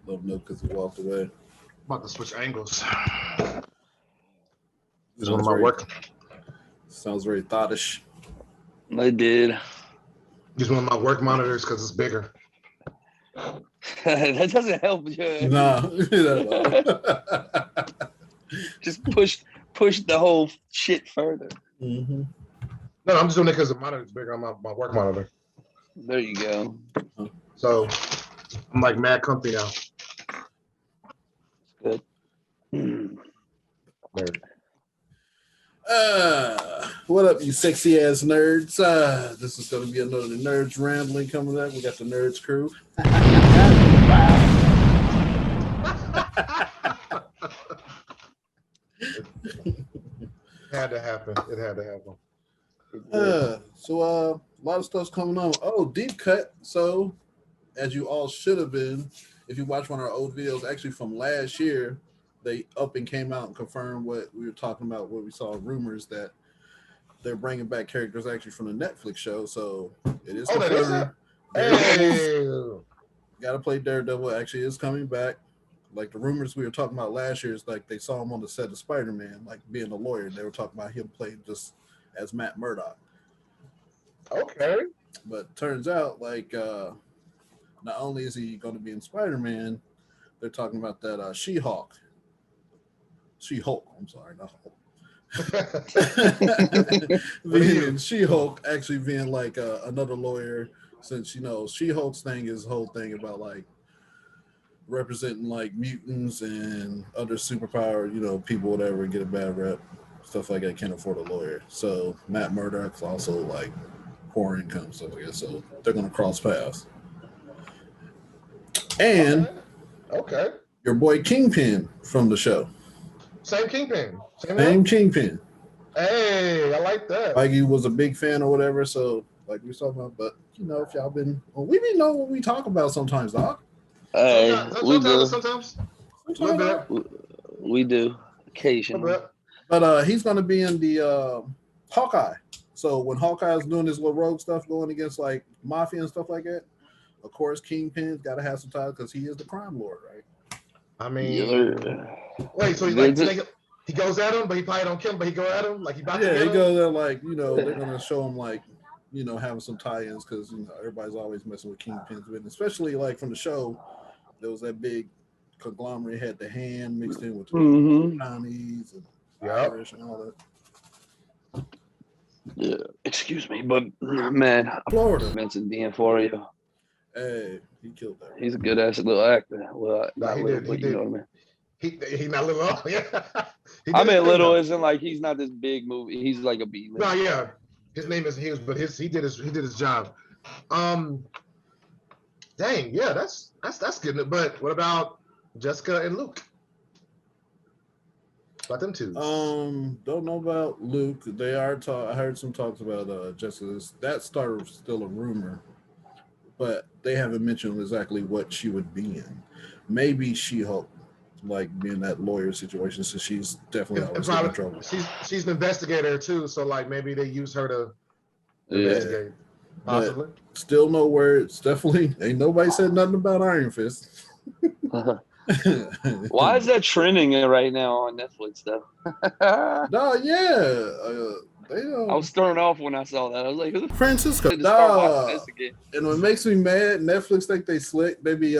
Let him know because he walked away. About to switch angles. This is Sounds my very- work. Sounds very thoughtish. I did. Use one of my work monitors because it's bigger. That doesn't help you. Nah. Just push the whole shit further. Mm-hmm. No, I'm just doing it because the monitor's bigger on my work monitor. There you go. So I'm like mad comfy now. Good. Nerd. What up, you sexy ass nerds? This is going to be another Nerdz rambling coming up. We got the Nerdz crew. Had to happen. It had to happen. So a lot of stuff's coming on. Oh, deep cut. So, as you all should have been, if you watch one of our old videos, actually from last year, they up and came out and confirmed what we were talking about. What we saw rumors that they're bringing back characters actually from the Netflix show. So it is confirmed. Gotta play Daredevil. Actually, is coming back. Like the rumors we were talking about last year is like they saw him on the set of Spider-Man, like being a lawyer. They were talking about him playing just as Matt Murdock. Okay. But turns out, like, not only is he going to be in Spider-Man, they're talking about that She-Hulk. I'm sorry, not Hulk. Being She-Hulk actually being like another lawyer, since She-Hulk's thing is whole thing about like representing like mutants and other superpower, people, whatever, get a bad rep, stuff like that, can't afford a lawyer. So Matt Murdock's also like poor income, stuff like that. So they're gonna cross paths. And okay, your boy Kingpin from the show. Same Kingpin. Same Kingpin. Hey, I like that. Like he was a big fan or whatever. So like we was talking about, but if y'all been, we be know what we talk about sometimes, dog. Sometimes. We do occasionally. But he's gonna be in the Hawkeye. So when Hawkeye is doing his little rogue stuff, going against like mafia and stuff like that, of course Kingpin's got to have some ties because he is the crime lord, right? I mean, wait, so he goes at him, but he probably don't kill him, but he go at him like he about to. Yeah, he goes there like they're gonna show him like having some tie-ins because everybody's always messing with Kingpin's with, especially like from the show. There was that big conglomerate had the hand mixed in with the Chinese and Irish and all that. Yeah, excuse me, but man, Florida. Vincent D'Onofrio. Hey, he killed that. He's a good ass little actor. Well, not little, but you know what I mean. He not little. Yeah. I mean, little isn't like he's not this big movie. He's like a B. No, yeah. His name is Hughes, but he did his job. Dang, yeah, that's good. But what about Jessica and Luke? About them two. Don't know about Luke. They are I heard some talks about Jessica. That started still a rumor, but they haven't mentioned exactly what she would be in. Maybe She-Hulk, like being that lawyer situation, so she's definitely always in trouble. She's an investigator too, so like maybe they use her to investigate. Possibly. But still no words. Definitely ain't nobody said nothing about Iron Fist. Why is that trending right now on Netflix though? No, yeah. I was thrown off when I saw that. I was like, "Who the Francisco?" And what makes me mad, Netflix think they slick. They be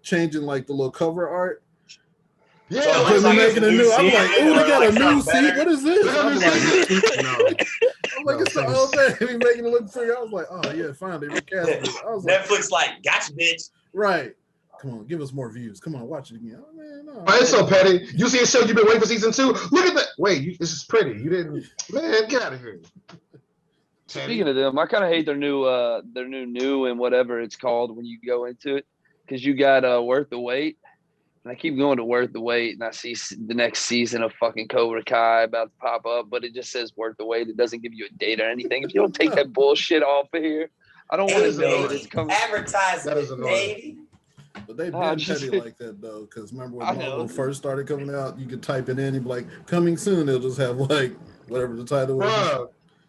changing like the little cover art. Yeah, so like making a new. I'm like, oh, they got a new seat. What is this? I'm like, it's the old thing. They be making it look pretty. I was like, oh yeah, finally recast it. I was Netflix like, gotcha, bitch. Right. Come on, give us more views. Come on, watch it again. Oh man, no. It's so petty. You see a show you've been waiting for season 2. Look at that. Wait, this is pretty. You didn't. Man, get out of here. Speaking of them, I kind of hate their new and whatever it's called when you go into it, because you got Worth the Wait, and I keep going to Worth the Wait, and I see the next season of fucking Cobra Kai about to pop up, but it just says Worth the Wait. It doesn't give you a date or anything. If you don't take that bullshit off of here, I don't want to know that it's coming. Advertising, baby. But they've been petty like that though, because remember when Marvel first started coming out, you could type it in and be like, coming soon, it'll just have like whatever the title was.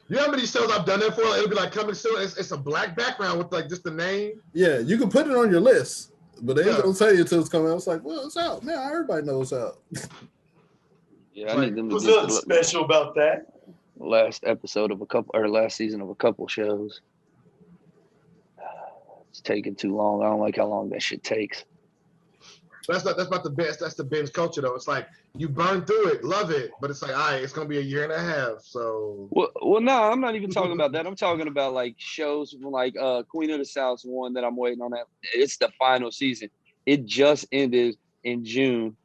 You know how many shows I've done that for? It'll be like coming soon. It's a black background with like just the name. Yeah, you can put it on your list, But they ain't gonna tell you until it's coming out. It's like, well, it's out. Man, everybody knows it's out. Yeah, I need them to What's get nothing special about that? last episode of last season of a couple shows. It's taking too long. I don't like how long that shit takes. That's not the best. That's the binge culture though. It's like you burn through it, love it, but it's like, all right, it's gonna be a year and a half. So Well, no, I'm not even talking about that. I'm talking about like shows like Queen of the South's one that I'm waiting on. That it's the final season. It just ended in June,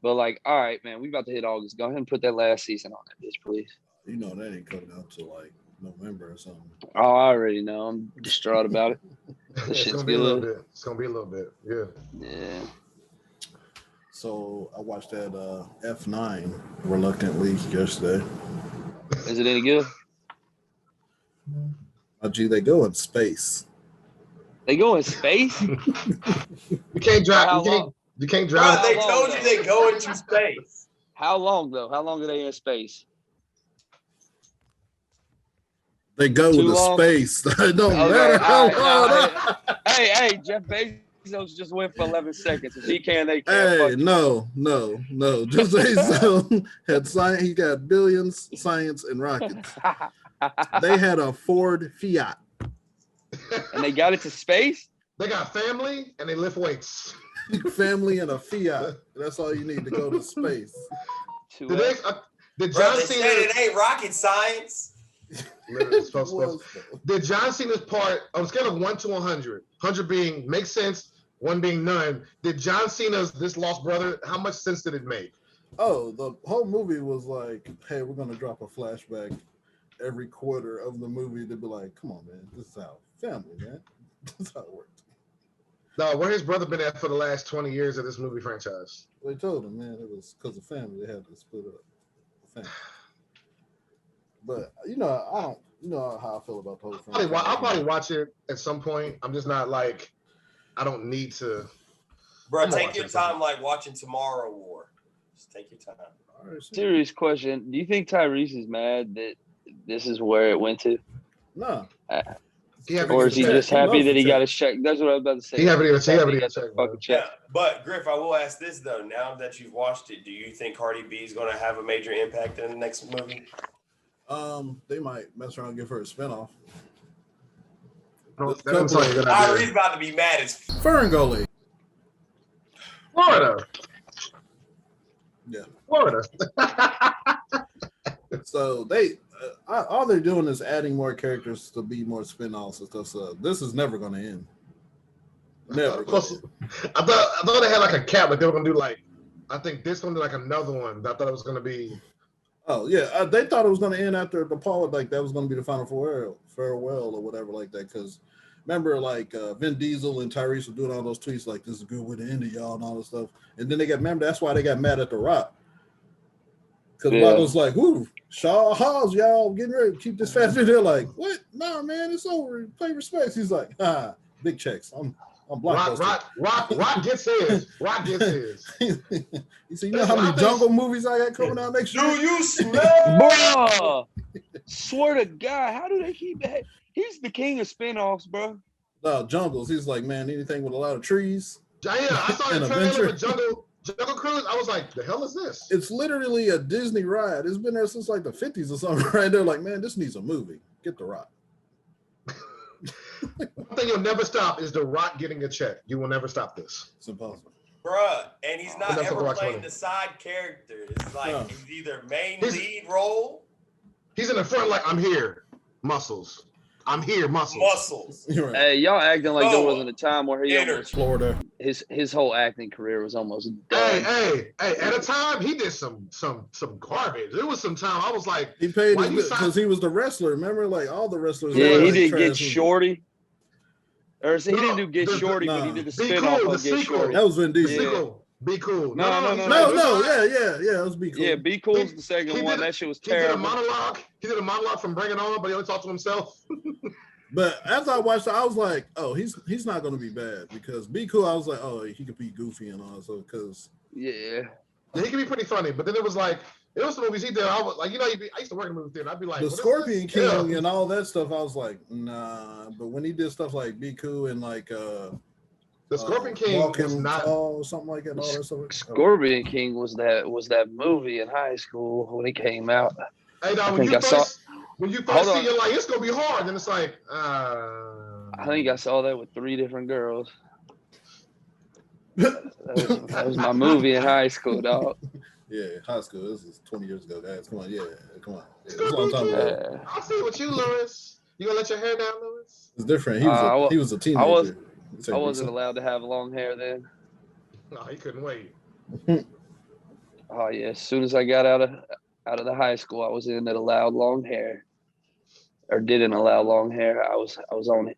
but like, all right, man, we about to hit August. Go ahead and put that last season on that bitch, please. You know that ain't coming out till like November or something. Oh, I already know. I'm distraught about it. This it's shit's gonna be a little good. bit. It's gonna be a little bit. Yeah. Yeah. So I watched that F9 reluctantly yesterday. Is it any good? Oh, gee, they go in space. They go in space? You can't drive. You can't drive. Bro, they told you they go into space. How long though? How long are they in space? They go Too into long? space. It don't Okay, matter how all long. right. Hey, Jeff Bezos just went for 11 seconds. If he can, they can. Hey, Fuck no. Just Bezos had science. He got billions, science, and rockets. They had a Ford Fiat. And they got it to space? They got family and they lift weights. Family and a Fiat. That's all you need to go to space. Did Bro, John they Cena? said it ain't rocket science. Did John Cena's part on a scale of 1 to 100, 100 being makes sense, 1 being none? Did John Cena's This Lost Brother? How much sense did it make? Oh, the whole movie was like, hey, we're gonna drop a flashback every quarter of the movie to be like, come on, man, this is how family, man. This is how it works. No, where his brother been at for the last 20 years of this movie franchise? They told him, man, it was because of family. They had to split up. Family. But you know how I feel about the whole franchise. I'll probably watch it at some point. I'm just not like, I don't need to. Bro, take your time like watching Tomorrow War. Just take your time. All right, Serious question. Do you think Tyrese is mad that this is where it went to? No. Or is he just happy that he got his check? That's what I was about to say. He happy to get check. Yeah, but Griff, I will ask this though. Now that you've watched it, do you think Cardi B is going to have a major impact in the next movie? They might mess around and give her a spinoff. Tyrese about to be mad as Ferngully. Florida. Yeah. Florida. So they all they're doing is adding more characters to be more spin-offs and stuff. So this is never going to end. Never. I thought they had like a cap, but they were gonna do like, I think this one did like another one. I thought it was gonna be. Oh yeah, they thought it was going to end after the Paul, like that was going to be the final farewell or whatever like that. Because remember, like Vin Diesel and Tyrese were doing all those tweets like, "This is a good way to end it, y'all," and all this stuff. And then that's why they got mad at The Rock. Because Rock was like, "Whoo, Shaw Halls, y'all getting ready to keep this fast." They're like, "What? No, man, it's over. Pay respects." He's like, big checks. I'm Blockbuster. Rock gets his. Rock gets his. You see, you know how many jungle movies I got coming out next year? Do you smell? Bro, swear to God, how do they keep that? He's the king of spinoffs, bro. No, jungles. He's like, man, anything with a lot of trees. Yeah, I saw the trailer for Jungle Cruise. I was like, the hell is this? It's literally a Disney ride. It's been there since like the 50s or something, right? They're like, man, this needs a movie. Get The Rock. One thing you'll never stop is The Rock getting a check. You will never stop this. It's impossible. Bruh, and he's not That's ever what playing Rock's the side character. It's like No. he's either lead role. He's in the front like, I'm here, muscles. I'm here, muscles. You're right. Hey, y'all acting like there wasn't a time where he almost Florida. his whole acting career was almost done. Hey! At a time, he did some garbage. There was some time I was like, He paid because he was the wrestler. Remember, like all the wrestlers. Yeah, he like didn't get trash Shorty. Or he didn't do Get Shorty, but he did the spinoff of Get Shorty. That was Vin Diesel. Yeah. Be Cool. No. Yeah, it was Be Cool. Yeah, Be Cool's the second one. That shit was terrible. He did a monologue from Bring It On, but he only talked to himself. But after I watched it, I was like, oh, he's not going to be bad because Be Cool, I was like, oh, he could be goofy and all. So, because. Yeah, he could be pretty funny, but then it was like, it was some movies he did. I was like, I used to work in the movie theater. I'd be like, the Scorpion King and all that stuff. I was like, nah. But when he did stuff like Be Cool and like The Scorpion King was Walking not. Tall, something like that. All that stuff. Scorpion King was that movie in high school when it came out. Hey, now, I when think you I saw. first Hold see on. it, like it's gonna be hard, and it's like. I think I saw that with 3 different girls. That was my movie in high school, dog. Yeah, high school. This is 20 years ago, guys. Come on, yeah, come on. Yeah, it's a long time ago. I'll see what you, Lewis. You gonna let your hair down, Lewis? It's different. He was a teenager. I wasn't allowed to have long hair then. No, he couldn't wait. Oh yeah, as soon as I got out of the high school, I was in that allowed long hair, or didn't allow long hair. I was on it.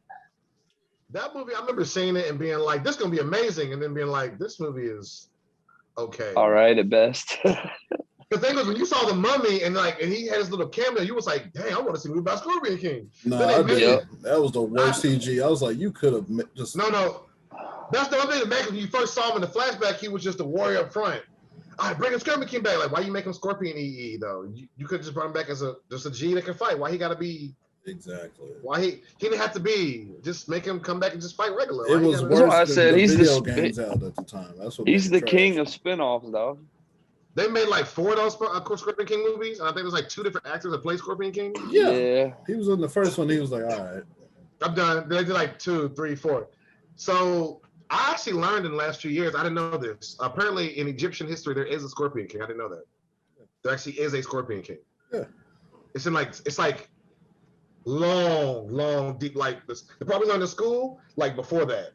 That movie, I remember seeing it and being like, "This is gonna be amazing," and then being like, "This movie is okay." All right, at best. The thing was, when you saw the Mummy and he had his little cameo, you was like, "Dang, I want to see a movie about Scorpion King." No, I did. That was the worst CG. I was like, you could have just. No. That's the only thing that made, when you first saw him in the flashback, he was just a warrior up front. All right, bring Scorpion King back. Like, why you make him Scorpion EE though? You could just bring him back as just a G that can fight. Why he gotta be? Exactly. Why he didn't have to be? Just make him come back and just fight regular. It was worse I said than he's the video the games out at the time. That's what he's the trash. king of spinoffs, dog. They made like 4 of those Scorpion King movies, and I think there's like 2 different actors that play Scorpion King. Yeah. He was in the first one. He was like, all right. I'm done. They did like 2, 3, 4. So I actually learned in the last few years, I didn't know this. Apparently in Egyptian history, there is a Scorpion King. I didn't know that. There actually is a Scorpion King. Yeah. It's like long, deep, like this. They probably learned in school, like before that.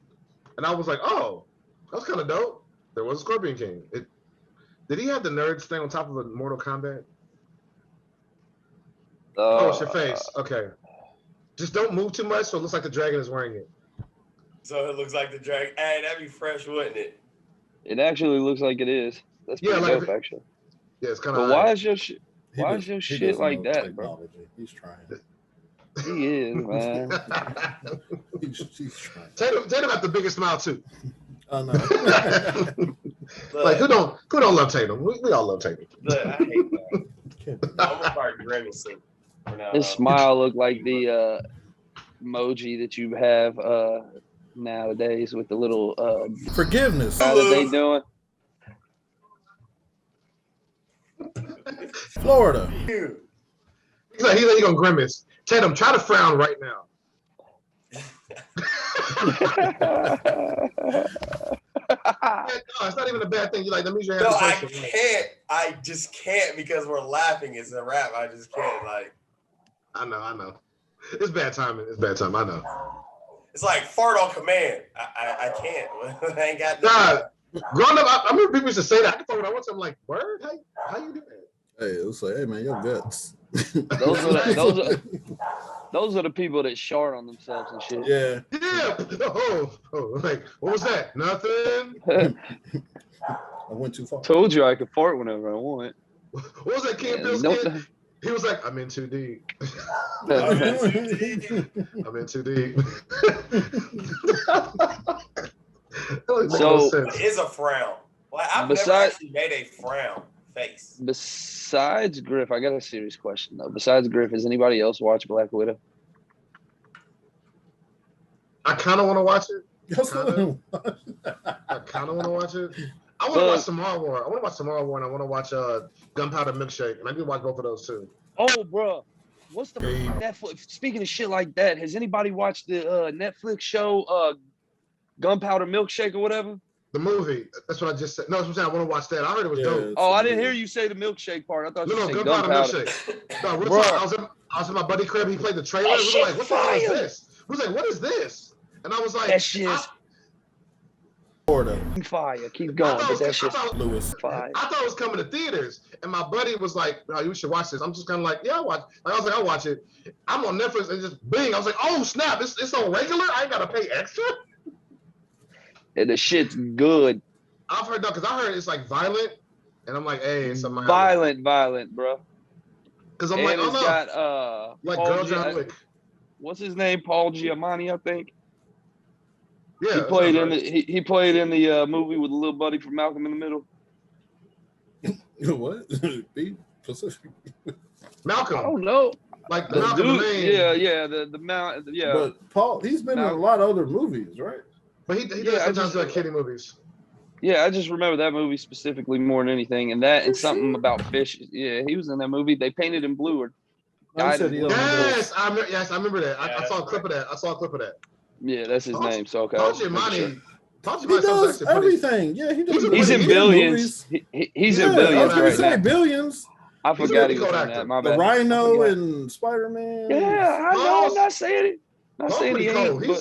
And I was like, oh, that's kind of dope. There was a Scorpion King. Did he have the Nerdz thing on top of a Mortal Kombat? Oh, it's your face. Okay. Just don't move too much so it looks like the dragon is wearing it. So it looks like the dragon. Hey, that'd be fresh, wouldn't it? It actually looks like it is. That's pretty dope, actually. Yeah, it's kind of. But why is your shit like that, bro? He's trying. He is, man. He's trying. Tatum got the biggest smile too. Oh no. Like who don't love Tatum? We all love Tatum. Look, I hate that. I'm gonna start grimacing. His smile looked like the emoji that you have nowadays with the little forgiveness. How are they doing? Florida. He's like gonna grimace. Tatum, try to frown right now. No, it's not even a bad thing. You like that means you're having. No, I can't. I just can't because we're laughing. It's a rap. I just can't. Like. I know. It's bad timing. I know. It's like fart on command. I can't. I ain't got. Growing up, I remember people used to say that. I thought when I watched, I'm like, "Word, how you do that?" Hey, it was like, hey man, your guts. Those are the people that shart on themselves and shit. Yeah. Oh, like what was that? Nothing. I went too far. Told you I could fart whenever I want. What was that Kid Bill's kid? He was like, I'm in too deep. I'm in too deep. So it is a frown. Well, I've never actually made a frown face. Besides Griff, I got a serious question though. Besides Griff, has anybody else watched Black Widow? I kind of want to watch it. I kind of want to watch it. I want to watch Tomorrow War. And I want to watch Gunpowder Milkshake. And I do watch both of those too. Oh, bro. What's the Netflix? Speaking of shit like that, has anybody watched the Netflix show Gunpowder Milkshake or whatever? The movie. That's what I just said. No, that's what I'm saying. I want to watch that. I heard it was dope. Oh, I didn't hear you say the milkshake part. I thought you said Gunpowder Milkshake. No, real talk, I was in my buddy crib. He played the trailer. We were like, what the hell is this? We was like, what is this? And I was like, that shit's fire. Keep going. Fire. I thought it was coming to theaters. And my buddy was like, oh, you should watch this. I'm just kind of like, yeah, I'll watch. I was like, I'll watch it. I'm on Netflix and just bing. I was like, oh, snap. It's on regular? I ain't got to pay extra? And the shit's good. I've heard that because I heard it's like violent. And I'm like, hey, it's something violent, bro. Because I'm like, it's got like Girl John Wick. What's his name? Paul Giamatti, I think. Yeah, he played in he played in the movie with the little buddy from Malcolm in the Middle. What? Malcolm. I don't know. Like the Malcolm dude, yeah, the Mount, yeah. But Paul, he's been in a lot of other movies, right? But he does sometimes do like kiddie movies. Yeah, I just remember that movie specifically more than anything, and that and something about fish. Yeah, he was in that movie. They painted him blue or died in blue. Yes, I remember that. I saw a clip of that. Yeah, that's his name. So okay, he does everything. Yeah, he does. He's in billions. He's in billions right now. Billions. I forgot he was in that. My bad. The Rhino and Spider-Man. Yeah, I know. I'm not saying it. Not saying he ain't. But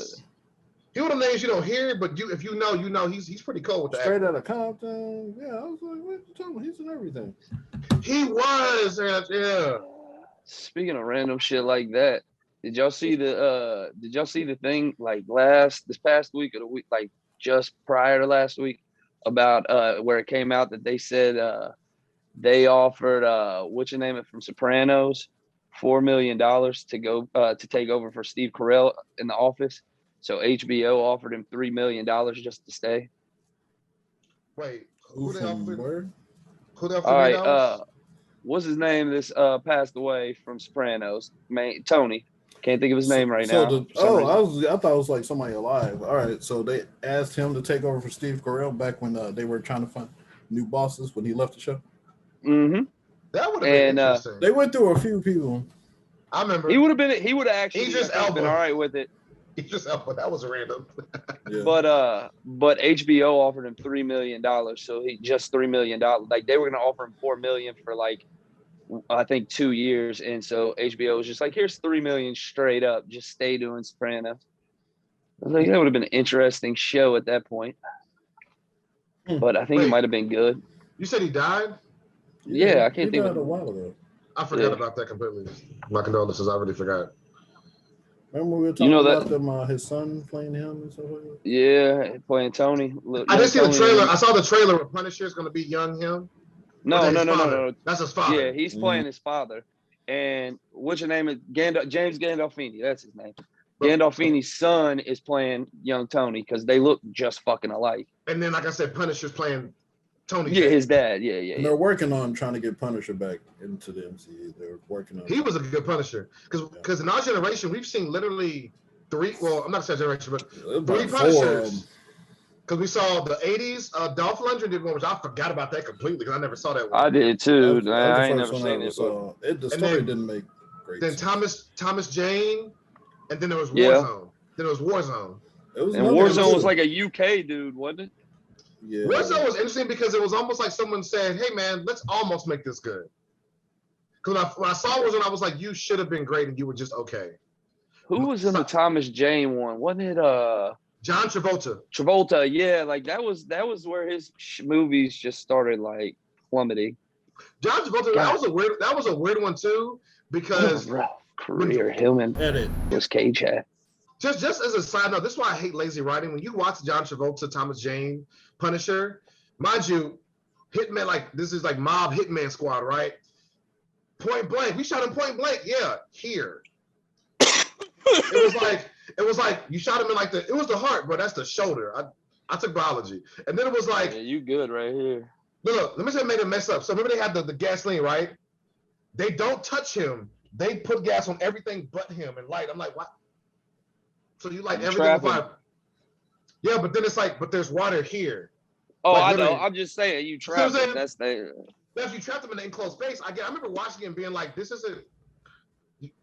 he one of the names you don't hear, but if you know, he's pretty cool with that. Straight out of Compton. Yeah, I was like, what you talking about? He's in everything. He was, yeah. Speaking of random shit like that, did y'all see the thing like this past week or the week like just prior to last week about where it came out that they said they offered what's your name it from Sopranos $4 million to go to take over for Steve Carell in the office. So HBO offered him $3 million just to stay. Wait, who they offered? Where? Who they offered? All right, what's his name? This passed away from Sopranos. Tony. Can't think of his name right now. I thought it was like somebody alive. All right, so they asked him to take over for Steve Carell back when they were trying to find new bosses when he left the show. Mm-hmm. That would have been interesting. They went through a few people. I remember. He would have actually just been all right with it. He just Elba. That was random. Yeah. But HBO offered him $3 million, so he just $3 million. Like they were gonna offer him $4 million for like I think 2 years, and so HBO was just like, here's $3 million straight up, just stay doing Sopranos. I was like, that would have been an interesting show at that point. But I think it might have been good. You said he died? Yeah, I can't think of it a while ago. I forgot about that completely. My condolences, I really forgot. Remember we were talking about them, his son playing him and stuff like that? Yeah, playing Tony. I didn't see the trailer. I saw the trailer where Punisher is going to be young him. No. That's his father. Yeah, he's playing his father. And what's your name? James Gandolfini. That's his name. Gandolfini's son is playing young Tony because they look just fucking alike. And then, like I said, Punisher's playing Tony. Yeah, his dad. Yeah. And they're working on trying to get Punisher back into the MCE. They're working on. He was a good Punisher because in our generation we've seen literally three. Well, I'm not saying generation, but 3 Punishers. Because we saw the 80s, Dolph Lundgren did one, which I forgot about that completely because I never saw that one. I did too. I ain't never seen it. The story didn't make great sense. Thomas Jane, and then there was Warzone. Yeah. Then it was Warzone. Warzone was like a UK dude, wasn't it? Yeah. Warzone was interesting because it was almost like someone said, hey man, let's almost make this good. Because when I saw Warzone, I was like, you should have been great and you were just okay. Who was in the Thomas Jane one? Wasn't it John Travolta. Travolta, yeah, like that was where his movies just started like plummeting. John Travolta, that was a weird one too because career him and was Cage hat. Just as a side note, this is why I hate lazy writing. When you watch John Travolta, Thomas Jane, Punisher, mind you, Hitman, like this is like mob Hitman Squad, right? Point blank, we shot him point blank. Yeah, here. It was like you shot him in like it was the heart, bro. That's the shoulder. I took biology, and then it was like, yeah, you good right here. Look, let me say I made a mess up. So remember they had the gasoline, right? They don't touch him. They put gas on everything but him and light. I'm like, what? So you like everything? Yeah, but then it's like, but there's water here. Oh, like, I know. I'm just saying, you trapped him. That's you trapped him in an enclosed space. I remember watching it and being like, this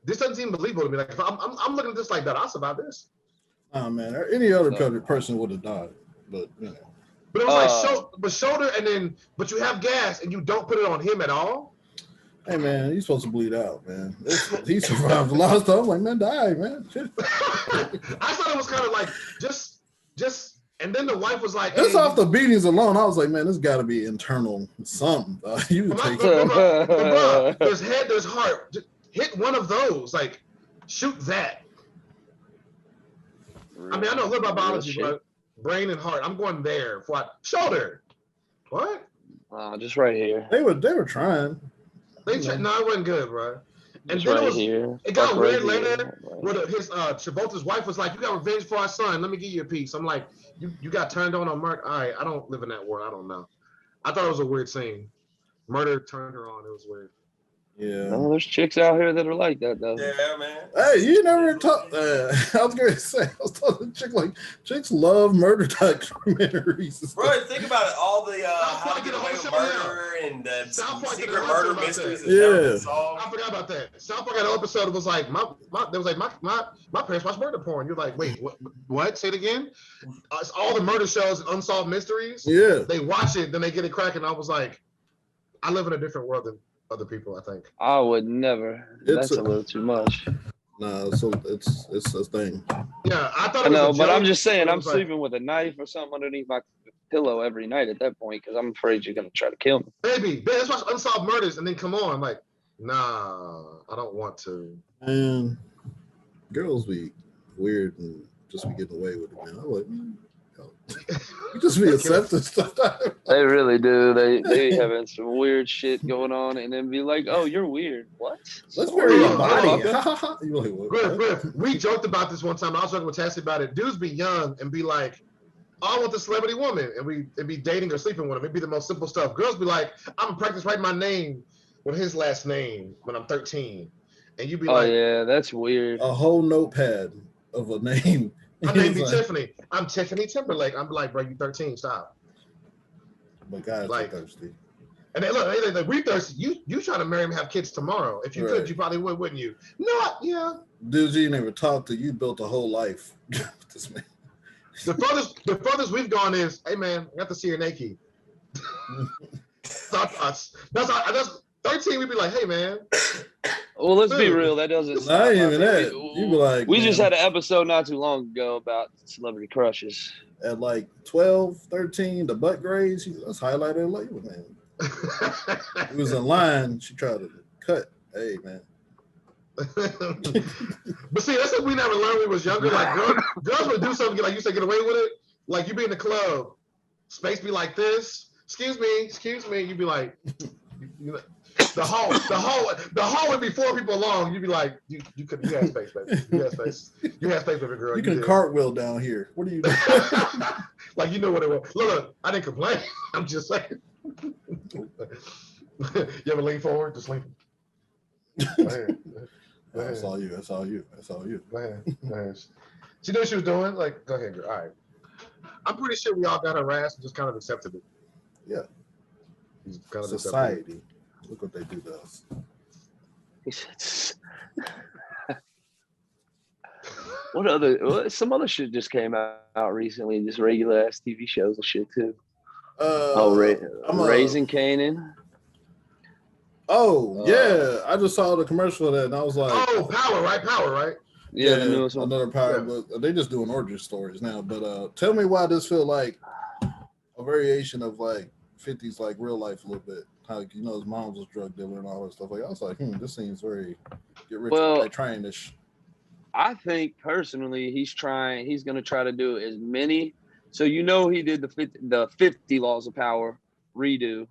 doesn't seem believable to me. Like, if I'm looking at this like that, I'll survive this. Oh man, any other person would have died, but you know. But it was like shoulder, and then but you have gas and you don't put it on him at all. Hey man, he's supposed to bleed out, man. He survived a lot of stuff. I'm like, man, die, man. I thought it was kind of like just, and then the wife was like, "It's off the beatings alone." I was like, man, this got to be internal something. You take it. There's head, there's heart. Just hit one of those. Like, shoot that. I mean, I know a little about biology, but brain and heart. I'm going there. Shoulder. What? Just right here. They were trying. No, it wasn't good, bro. And just then it got weird later. Where his Travolta's wife was like, "You got revenge for our son. Let me give you a piece." I'm like, "You got turned on Merc." All right, I don't live in that world. I don't know. I thought it was a weird scene. Murder turned her on. It was weird. Yeah. No, there's chicks out here that are like that though. Yeah, man. Hey, you never talk. I was gonna say, I was talking to a chick like chicks love murder documentaries. Bro, think about it. All the how to get away with murder and secret murder mysteries. Yeah. I forgot about that. South Park had an episode that was like my parents watch murder porn. You're like, wait, what? Say it again. It's all the murder shows and unsolved mysteries. Yeah. They watch it, then they get it cracking. I was like, I live in a different world than other people, I think. I would never. That's a little too much. No, so it's a thing. Yeah, I thought I it was know, a but joke, I'm just saying, I'm like, sleeping with a knife or something underneath my pillow every night at that point because I'm afraid you're gonna try to kill me. Baby, let's watch unsolved murders and then come on. Like, nah, I don't want to. And girls be weird and just be getting away with it, man. I'm like, you just be accepting stuff. They really do. They having some weird shit going on, and then be like, "Oh, you're weird." What? Let's bury your body. You're like, what? Griff, we joked about this one time. I was talking with Tassie about it. Dudes be young and be like, oh, I want the celebrity woman, and be dating or sleeping with them. It'd be the most simple stuff. Girls be like, I'm gonna practice writing my name with his last name when I'm 13, and you be like, oh yeah, that's weird. A whole notepad of a name. My name be Tiffany. I'm Tiffany Timberlake. I'm like, bro, you 13, stop. But guys like, are thirsty. And they look, they like, we thirsty. You trying to marry him, have kids tomorrow. If you could, you probably would, wouldn't you? No, yeah. Dudes you never talked to, you built a whole life with this man. The furthest we've gone is, hey man, I got to see your naked. That's 13. We'd be like, hey man. Well, let's be real. That doesn't. Not even that. You be like, we just had an episode not too long ago about celebrity crushes. At like 12, 13, the butt grades, let's highlight her label, man. He was in line. She tried to cut. Hey, man. But see, that's what we never learned when we was younger. Like girls would do something like you said, get away with it. Like you be in the club, space be like this. Excuse me. You'd be like, the hall would be 4 people long. You'd be like, you had space, baby. You had space. You had space, baby girl. You can cartwheel down here. What are you doing? Like you know what it was. Look, I didn't complain. I'm just saying. You ever lean forward? Just lean. That's all you. Go ahead. She knew what she was doing. Like, go ahead, girl. All right. I'm pretty sure we all got harassed and just kind of accepted it. Yeah. Kind of society. Look what they do to us. Some other shit just came out recently, just regular ass TV shows and shit too. Raising Kanan. Oh, yeah. I just saw the commercial of that and I was like, oh, Power, right? Yeah, the newest one. Another Power, but they just doing origin stories now. But tell me why this feel like a variation of like 50s, like real life a little bit. How, you know, his mom was a drug dealer and all that stuff. Like I was like, this seems very get rich by trying-ish. I think personally, he's going to try to do as many. So you know, he did the 50 Laws of Power redo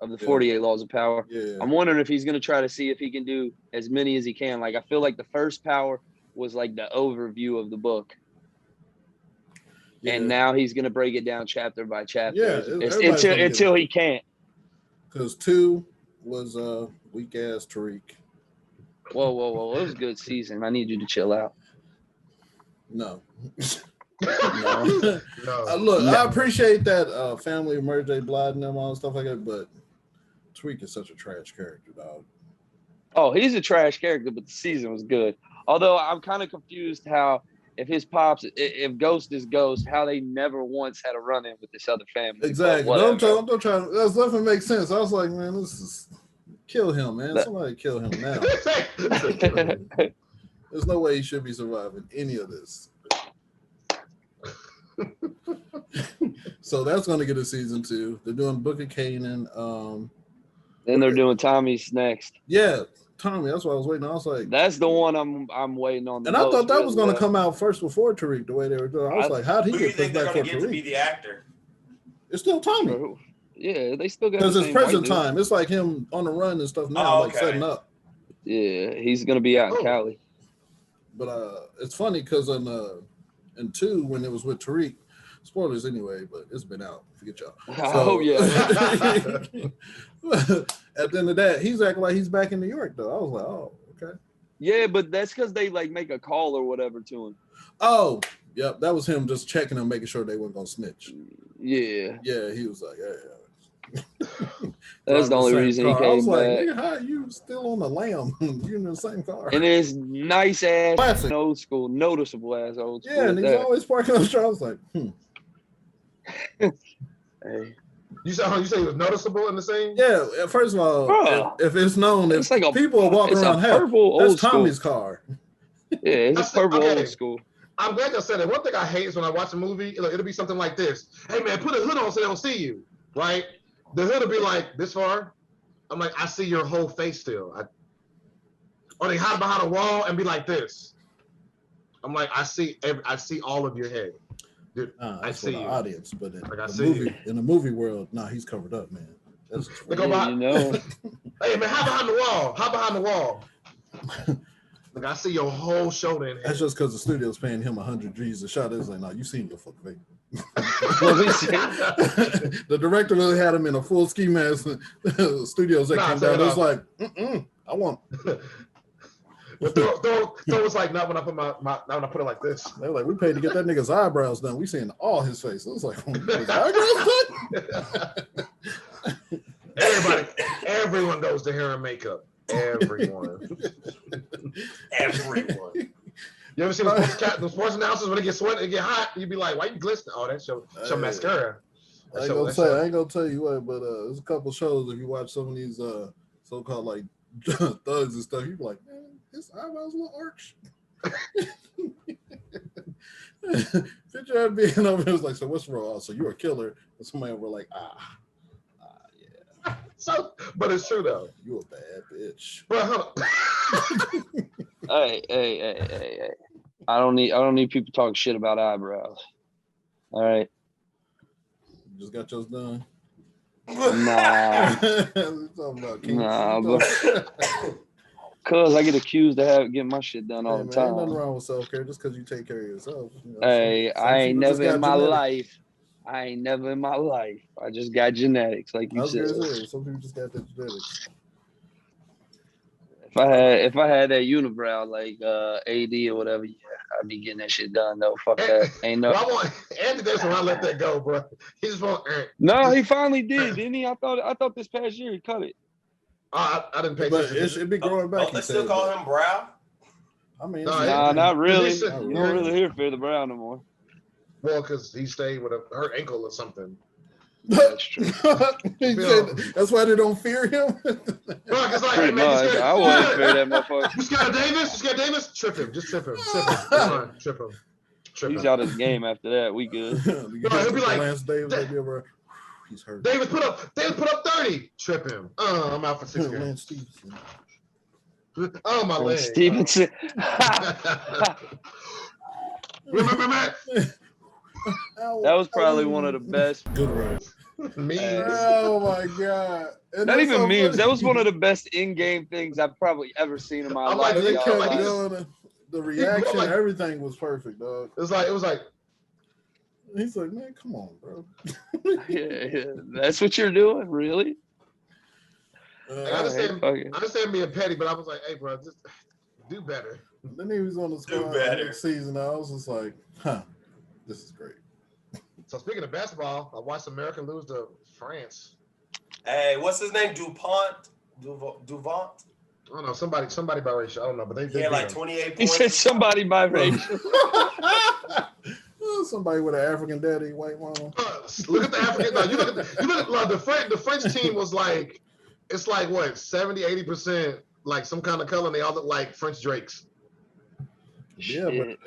of the 48 Laws of Power. Yeah. I'm wondering if he's going to try to see if he can do as many as he can. Like I feel like the first Power was like the overview of the book. Yeah. And now he's going to break it down chapter by chapter until he can't. Because 2 was weak ass Tariq. Whoa! It was a good season. I need you to chill out. No. Look, I appreciate that family of Mary J. Blige and them all and stuff like that, but Tariq is such a trash character, dog. Oh, he's a trash character, but the season was good. Although I'm kind of confused how if Ghost is Ghost, how they never once had a run-in with this other family. Exactly. Don't try. That doesn't make sense. I was like, man, this is kill him, man. Somebody kill him now. There's no way he should be surviving any of this. So that's going to get a season 2. They're doing Book of Kanan. Then they're doing Tommy's next. Yeah. Tommy, that's what I was waiting on. I was like, that's the one I'm waiting on. And I thought that was going to come out first before Tariq, the way they were doing. I was like, how'd he get pushed back for Tariq? To be the actor? It's still Tommy. Yeah, they still got because it's present time. It's like him on the run and stuff now, like setting up. Yeah, he's going to be out in Cali. But it's funny because in 2, when it was with Tariq, Spoilers anyway, but it's been out. Forget y'all. Oh yeah. At the end of that, he's acting like he's back in New York though. I was like, oh, okay. Yeah, but that's because they like make a call or whatever to him. Oh, yep, that was him just checking them, making sure they weren't gonna snitch. Yeah. Yeah, he was like, yeah. That's the only reason he came I was like, back. nigga, how you still on the lamb? You're in the same car. And it's nice ass Classic. old school, noticeable ass old school. Yeah, and he's always parking on the street. I was like, Hey. You say he was noticeable in the scene? Yeah, first of all, if it's known, if like people are walking around, that's Tommy's car. Yeah, it's a purple old school. I'm glad you said it. One thing I hate is when I watch a movie, it'll be something like this. Hey, man, put a hood on so they don't see you, right? The hood will be like, this far. I'm like, I see your whole face still. Or they hide behind a wall and be like this. I'm like, I see all of your head. Dude, I see the you. Audience, but in, like in the movie world, he's covered up, man. That's just they go by, you know. Hey, man, hide behind the wall. Hide behind the wall. Like, I see your whole shoulder in here. That's just because the studio's paying him 100 G's a shot. It's like, no, you seen your fucking face. The director really had him in a full ski mask. Studios that came down. It was like, I want. But Thor was like, not when I put not when I put it like this. They were like, we paid to get that nigga's eyebrows done. We seeing all his face. It was like, his eyebrows done? Everyone goes to hair and makeup. Everyone. You ever see the sports announcers when they get sweaty, they get hot, you be like, why you glistening? Oh, that's your mascara. I ain't gonna tell you what, but there's a couple shows if you watch some of these so-called like thugs and stuff, you be like, man, his eyebrows a little arch. Picture her being over there, was like, so what's wrong? So you're a killer, and somebody over like, yeah. So, but it's true though. You a bad bitch. Bro, Hey. I don't need people talking shit about eyebrows. All right. You just got yours done. Nah. But cause I get accused of getting my shit done all the time. Ain't nothing wrong with self-care just because you take care of yourself. You know, hey, I ain't never in my life. I just got genetics, like you said. Some people just got the genetics. If I had that unibrow like AD or whatever, yeah, I'd be getting that shit done though. Fuck that. Ain't no. I want Andy doesn't want to let that go, bro. He just want. No, he finally did, didn't he? I thought this past year he cut it. I didn't pay attention. But it should be growing back. Don't they still call him brow? I mean, nah, not really. You don't really hear Fear the Brow no more. Well, because he stayed with a hurt ankle or something. That's true. That's why they don't fear him. Bro, it's like, pretty much. I wouldn't fear that motherfucker. You scared of Davis? Trip him. Just trip him. Trip him. He's out of the game after that. We good. Bro, he'll be like, Lance Davis, he's hurt. Davis put up 30. Trip him. I'm out for 6 games. Lance Stevenson. Oh, my leg. Stevenson. Remember? That was probably one of the best. Good run. Oh my god! And not even memes. That was one of the best in-game things I've probably ever seen in my life. They kept doing the reaction. Everything was perfect, dog. It was like. He's like, man, come on, bro. yeah, that's what you're doing, really? I understand being petty, but I was like, hey, bro, just do better. Then he was on the squad next season. I was just like, this is great. So speaking of basketball, I watched America lose to France. Hey, what's his name? Dupont? I don't know. Somebody biracial. I don't know, but they had like 28 points. He said somebody biracial. Somebody with an African daddy, white mama. Look at the African. No, you look at the French team was like, it's like what 70-80% like some kind of color, and they all look like French Drakes. Yeah, but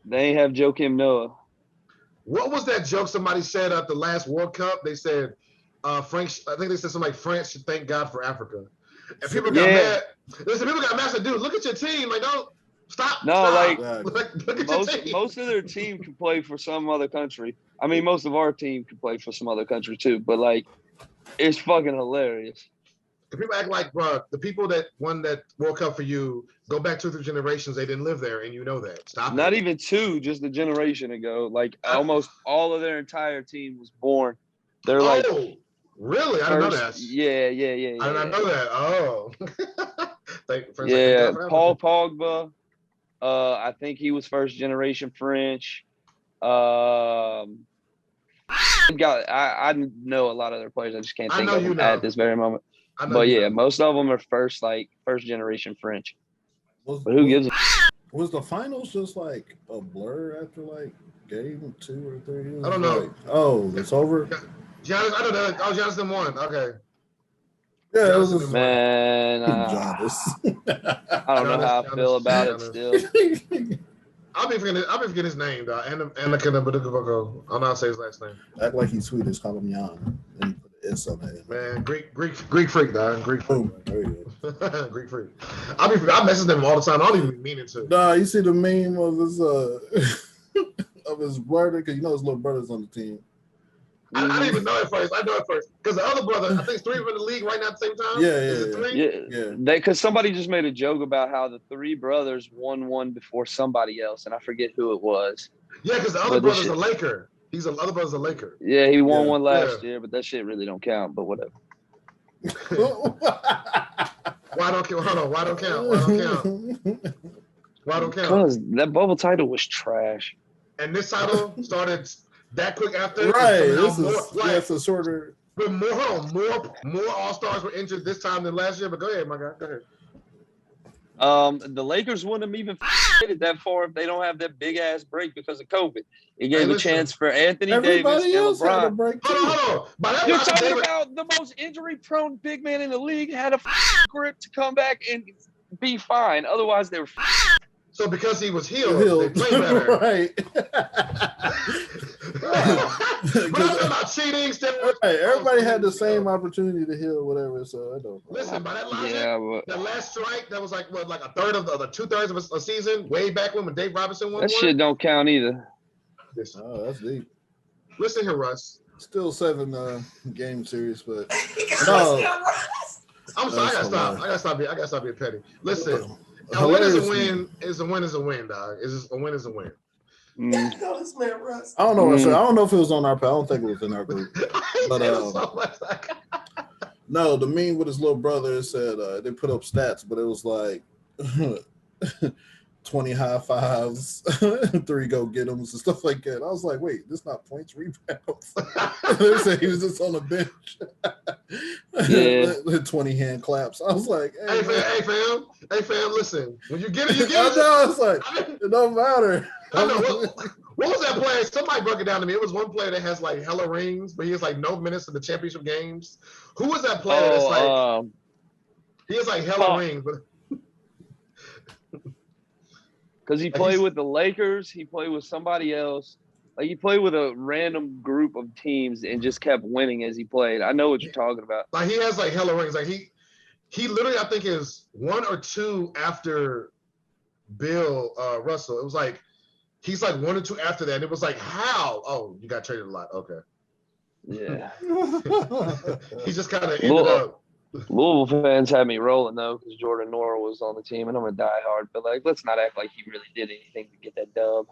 they ain't have Joakim Noah. What was that joke somebody said at the last World Cup? They said, Frank, I think they said something like France should thank God for Africa. And people got mad. Listen, people got mad and said, dude, look at your team. Like, don't stop. No, stop. Look at your team. Most of their team can play for some other country. I mean, most of our team can play for some other country too, but like, it's fucking hilarious. People act like, bro, the people that won that World Cup for you go back 2 or 3 generations. They didn't live there, and you know that. Stop. Not even 2, just a generation ago. Like almost all of their entire team was born. They're like, really? I didn't know that. Yeah. I did not know that. Oh, Paul Pogba. I think he was first generation French. I know a lot of their players. I just can't think of them at this very moment. But yeah, most of them are first generation French. But who gives a Was the finals just like a blur after like game 2 or 3? I don't know. It's over. Giannis, I don't know. Oh, Giannis won. Okay. Yeah, it was man. Giannis. I don't know how I feel about it still. I'll be forgetting his name, dog. Anakin Badukaboko. I'll not say his last name. Act like he's Swedish. Call him Jan. And put the S on that. Man, Greek freak, dog. Greek freak. There you go. Greek freak. I message them all the time. I don't even mean it to. Nah, you see the meme of his of his brother, because you know his little brother's on the team. I didn't even know it first. I know it first because the other brother, I think 3 of them in the league right now at the same time. Yeah. Because somebody just made a joke about how the 3 brothers won one before somebody else, and I forget who it was. Yeah, because the other brother's a Laker. The other brother's a Laker. Yeah, he won one last year, but that shit really don't count. But whatever. Why don't count? Hold on. Why don't count? Why don't count? Because that bubble title was trash. And this title started that quick after. Right. It's a shorter. But more All-Stars were injured this time than last year. But go ahead, my guy. Go ahead. The Lakers wouldn't have even made it that far if they don't have that big ass break because of COVID. It gave a chance for Anthony Davis and LeBron. Hold on. You're talking about the most injury-prone big man in the league had a grip to come back and be fine. Otherwise, they were. So because he was healed. They played better. Right. But I'm about cheating. Right. Everybody had the same opportunity to heal, whatever. So I don't. Listen, by that logic, the last strike that was like a third of the 2/3 of a season, way back when Dave Robinson won. That shit don't count either. Oh, that's deep. Listen here, Russ. Still 7 game series, but no. I'm sorry. I gotta stop being petty. Listen. A win is a win. Is a win, dog. A win is a win. I don't know. I don't know if it was on our. I don't think it was in our group. But no, the meme with his little brother said they put up stats, but it was like 20 high fives, 3 go get 'ems and stuff like that. I was like, wait, this not points, rebounds. They said he was just on the bench. Yeah. 20 hand claps. I was like, hey fam, listen. When you get it, you get it. I know. It's like it don't matter. I know. What was that player? Somebody broke it down to me. It was one player that has like hella rings, but he has like no minutes in the championship games. Who was that player that's like he has like hella rings, but because he played with the Lakers, he played with somebody else. Like he played with a random group of teams and just kept winning as he played. I know what you're talking about. Like he has like hella rings. Like he literally, I think, is 1 or 2 after Bill Russell. It was like he's like 1 or 2 after that. And it was like, how? Oh, you got traded a lot. Okay. Yeah. He just kind of ended up. Louisville fans had me rolling though because Jordan Nora was on the team, and I'm a diehard. But like, let's not act like he really did anything to get that dub.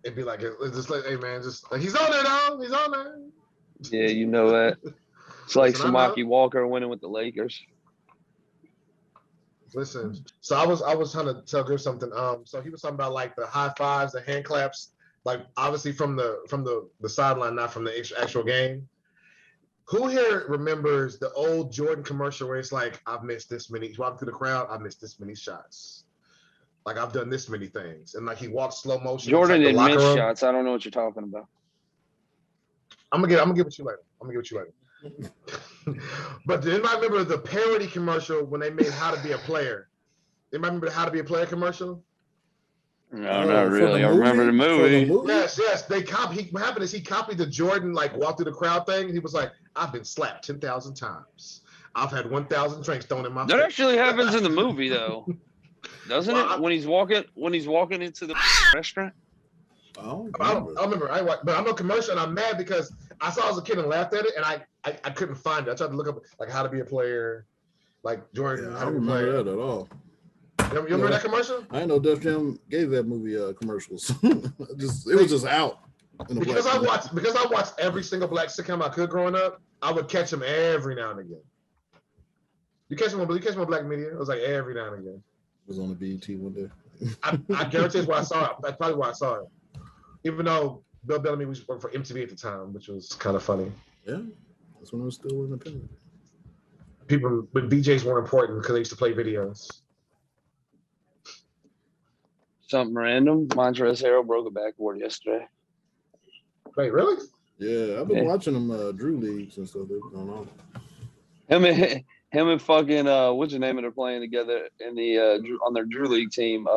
It'd be like, it's just like, hey man, just like, he's on there though. He's on there. Yeah, you know that. It's like Samaki Walker winning with the Lakers. Listen, so I was trying to tell Griff something. So he was talking about like the high fives, the hand claps, like obviously from the sideline, not from the actual game. Who here remembers the old Jordan commercial where it's like, I've missed this many, he's walking through the crowd, I've missed this many shots. Like I've done this many things. And like he walks slow motion. Jordan didn't miss shots. I don't know what you're talking about. I'm gonna get with you later. But did anybody remember the parody commercial when they made How to Be a Player? Anybody remember the How to Be a Player commercial? No, not really. I remember the movie. Yes. What happened is he copied the Jordan like walk through the crowd thing. And he was like, I've been slapped 10,000 times. I've had 1,000 drinks thrown in my face. That actually happens in the movie though, doesn't it? When he's walking into the restaurant. I don't remember. But I'm no commercial, and I'm mad because I saw it as a kid and laughed at it, and I couldn't find it. I tried to look up like How to Be a Player, Like Jordan. Yeah, I don't remember that at all. You remember that commercial? I didn't know Def Jam gave that movie commercials. It was just out. Because I watched every single black sitcom I could growing up. I would catch them every now and again. You catch them on black media. It was like every now and again. It was on the BET one day. I guarantee it's where I saw it. That's probably why I saw it. Even though Bill Bellamy was working for MTV at the time, which was kind of funny. Yeah, that's when I was still independent. People, but DJs weren't important because they used to play videos. Something random. Montrezl Harrell broke a backboard yesterday. Wait, really? Yeah, I've been watching them Drew Leagues and stuff that's going on. Him and fucking what's your name? They're playing together in the on their Drew League team.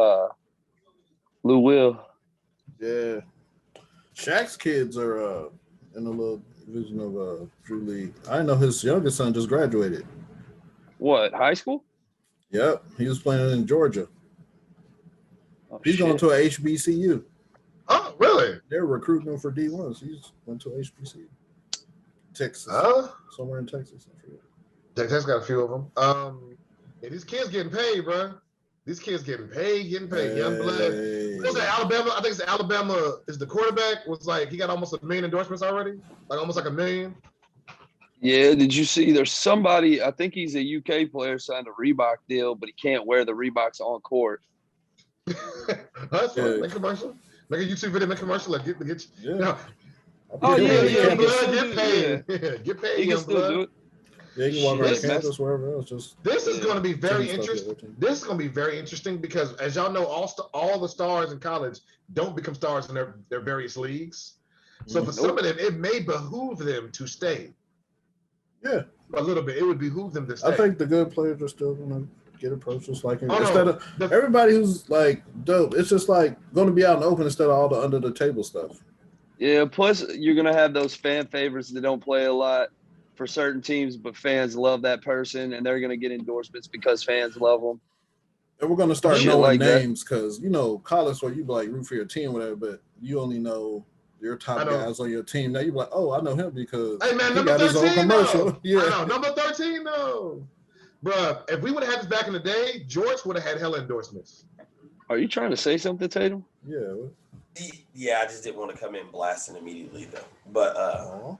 Lou Will. Yeah, Shaq's kids are in a little division of Drew League. I know his youngest son just graduated. What, high school? Yep, he was playing in Georgia. Oh, He's going to a HBCU. Oh, really? They're recruiting him for D1s. He's went to HBCU. Texas. Somewhere in Texas. I forget. Texas got a few of them. Yeah, these kids getting paid, bro. These kids getting paid. Hey. Young blood. What was that, Alabama? I think it's Alabama is the quarterback. Was like, he got almost 1 million endorsements already. Like almost like 1 million. Yeah, did you see there's somebody, I think he's a UK player, signed a Reebok deal, but he can't wear the Reeboks on court. That's fun. Make a commercial. Make a YouTube video, make a commercial. Like get you. Yeah. No. Oh, yeah, Young blood, get paid. Yeah. Get paid, He can still do it. Yeah, you can walk around campus, wherever else. This is going to be very interesting. This is going to be very interesting because, as y'all know, all the stars in college don't become stars in their various leagues. So for some of them, it may behoove them to stay. Yeah, a little bit. It would behoove them to stay. I think the good players are still going to get approaches. Like instead of everybody who's like dope, it's just like going to be out in the open instead of all the under the table stuff. Yeah. Plus, you're going to have those fan favorites that don't play a lot for certain teams, but fans love that person, and they're going to get endorsements because fans love them. And we're going to start knowing names because, college where you like root for your team, whatever, but you only know your top guys on your team. Now you're like, oh, I know him because he got his own commercial. Yeah, I know. Number 13, though. Bruh, if we would have had this back in the day, George would have had hella endorsements. Are you trying to say something, Tatum? Yeah. Yeah, I just didn't want to come in blasting immediately, though. But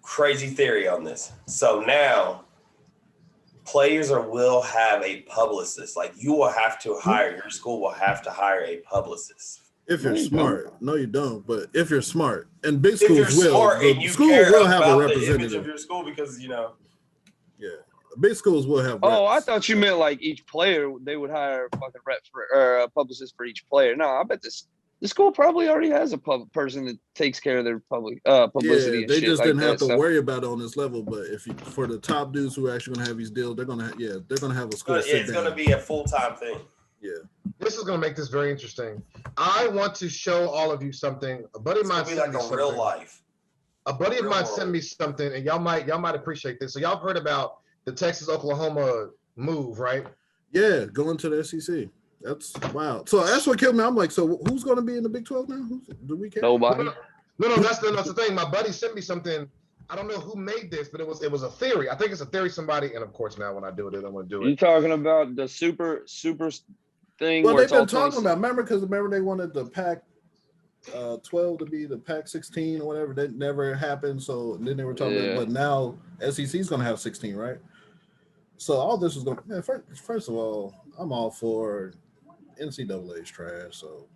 crazy theory on this. So now players will have a publicist. Like you will have to hire, your school will have to hire a publicist. If you're smart. No, you don't. But if you're smart, and big schools school will have a representative. The image of your school because, Yeah. Big schools will have reps. Oh, I thought you meant like each player, they would hire a fucking rep or a publicist for each player. No, I bet the school probably already has a person that takes care of their publicity. Yeah, they just didn't have to worry about it on this level. But for the top dudes who are actually going to have these deals, they're going to have a school. It's going to be a full-time thing. Yeah. This is going to make this very interesting. I want to show all of you something. A buddy of mine sent me something. Real life. A buddy of mine sent me something, and y'all might appreciate this. So y'all heard about the Texas-Oklahoma move, right? Yeah, going to the SEC. That's wild. So that's what killed me. I'm like, so who's going to be in the Big 12 now? Do we care? Nobody. No, that's the thing. My buddy sent me something. I don't know who made this, but it was a theory. I think it's a theory somebody, and of course now when I do it, I'm going to do it. You talking about the super thing? Well, they've been talking about. Remember they wanted the Pac-12 to be the Pac-16 or whatever. That never happened. So then they were talking about, but now SEC is going to have 16, right? So all this was going to, first of all, I'm all for NCAA's trash. So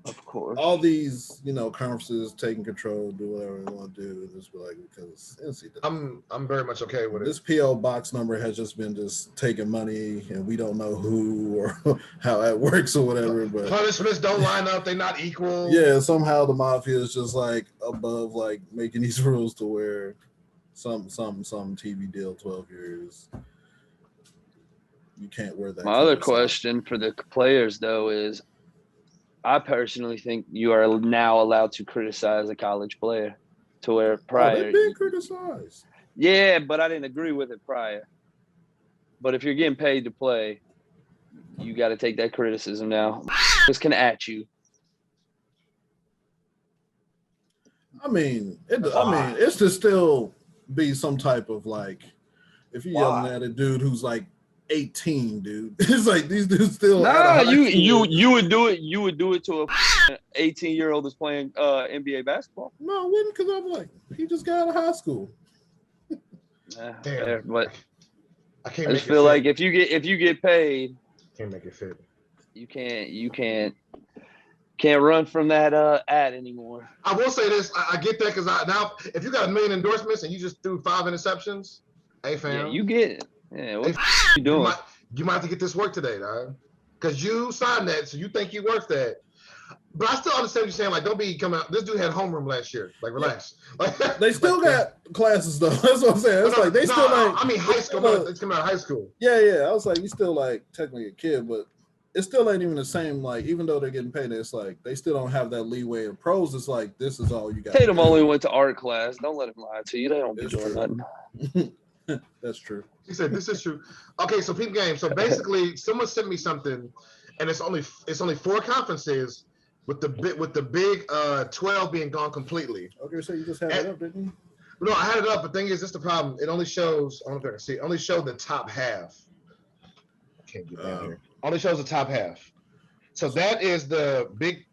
of course, all these, conferences taking control, do whatever they want to do, and just be like, because NCAA. I'm very much okay with it. This PO box number has just been taking money, and we don't know who or how that works or whatever. But punishments don't line up; they're not equal. Yeah, somehow the mafia is just like above, like making these rules to where some TV deal 12 years. You can't wear that. My other question for the players, though, is I personally think you are now allowed to criticize a college player to where prior. They've been criticized. Yeah, but I didn't agree with it prior. But if you're getting paid to play, you got to take that criticism now. This can at you. I mean, it's to still be some type of like, if you're yelling at a dude who's like 18, dude, it's like these dudes still. Nah, you would do it. You would do it to a 18-year-old that's playing NBA basketball. No, I wouldn't, because I'm like, he just got out of high school. Damn, Damn. but I can't. I just feel like if you get paid, can't make it fit. You can't run from that ad anymore. I will say this: I get that because now if you got 1 million endorsements and you just threw 5 interceptions, hey fam, yeah, you get it. Yeah, what you doing? You might have to get this work today, dog. Because you signed that, so you think you worth that. But I still understand what you're saying. Like, don't be coming out. This dude had homeroom last year. Like, relax. They still got classes though. That's what I'm saying. It's like they still like. I mean, high school. It's coming out of high school. Yeah. I was like, you still like technically a kid, but it still ain't even the same. Like, even though they're getting paid, it's like they still don't have that leeway of pros. It's like this is all you got. Tatum only went to art class. Don't let him lie to you. They don't be doing nothing. That's true. He said, "This is true." Okay, so peep game. So basically, someone sent me something, and it's only 4 conferences with the big 12 being gone completely. Okay, so you just had it up, didn't you? No, I had it up. But the thing is, this is the problem. It only shows. I don't know if I can see. It only showed the top half. I can't get down here. Only shows the top half. So that is the Big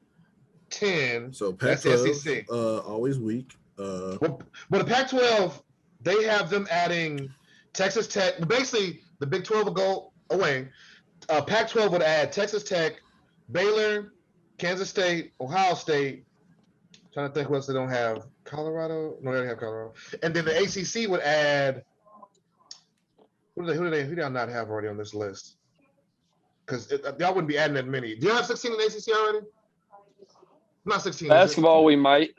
10. So Pac-12, always weak. Well, the Pac-12, they have them adding Texas Tech. Basically, the Big 12 will go away. Pac-12 would add Texas Tech, Baylor, Kansas State, Ohio State. I'm trying to think what else they don't have. Colorado? No, they don't have Colorado. And then the ACC would add. Who do they not have already on this list? Because y'all wouldn't be adding that many. Do you have 16 in the ACC already? Not 16. Basketball, we might.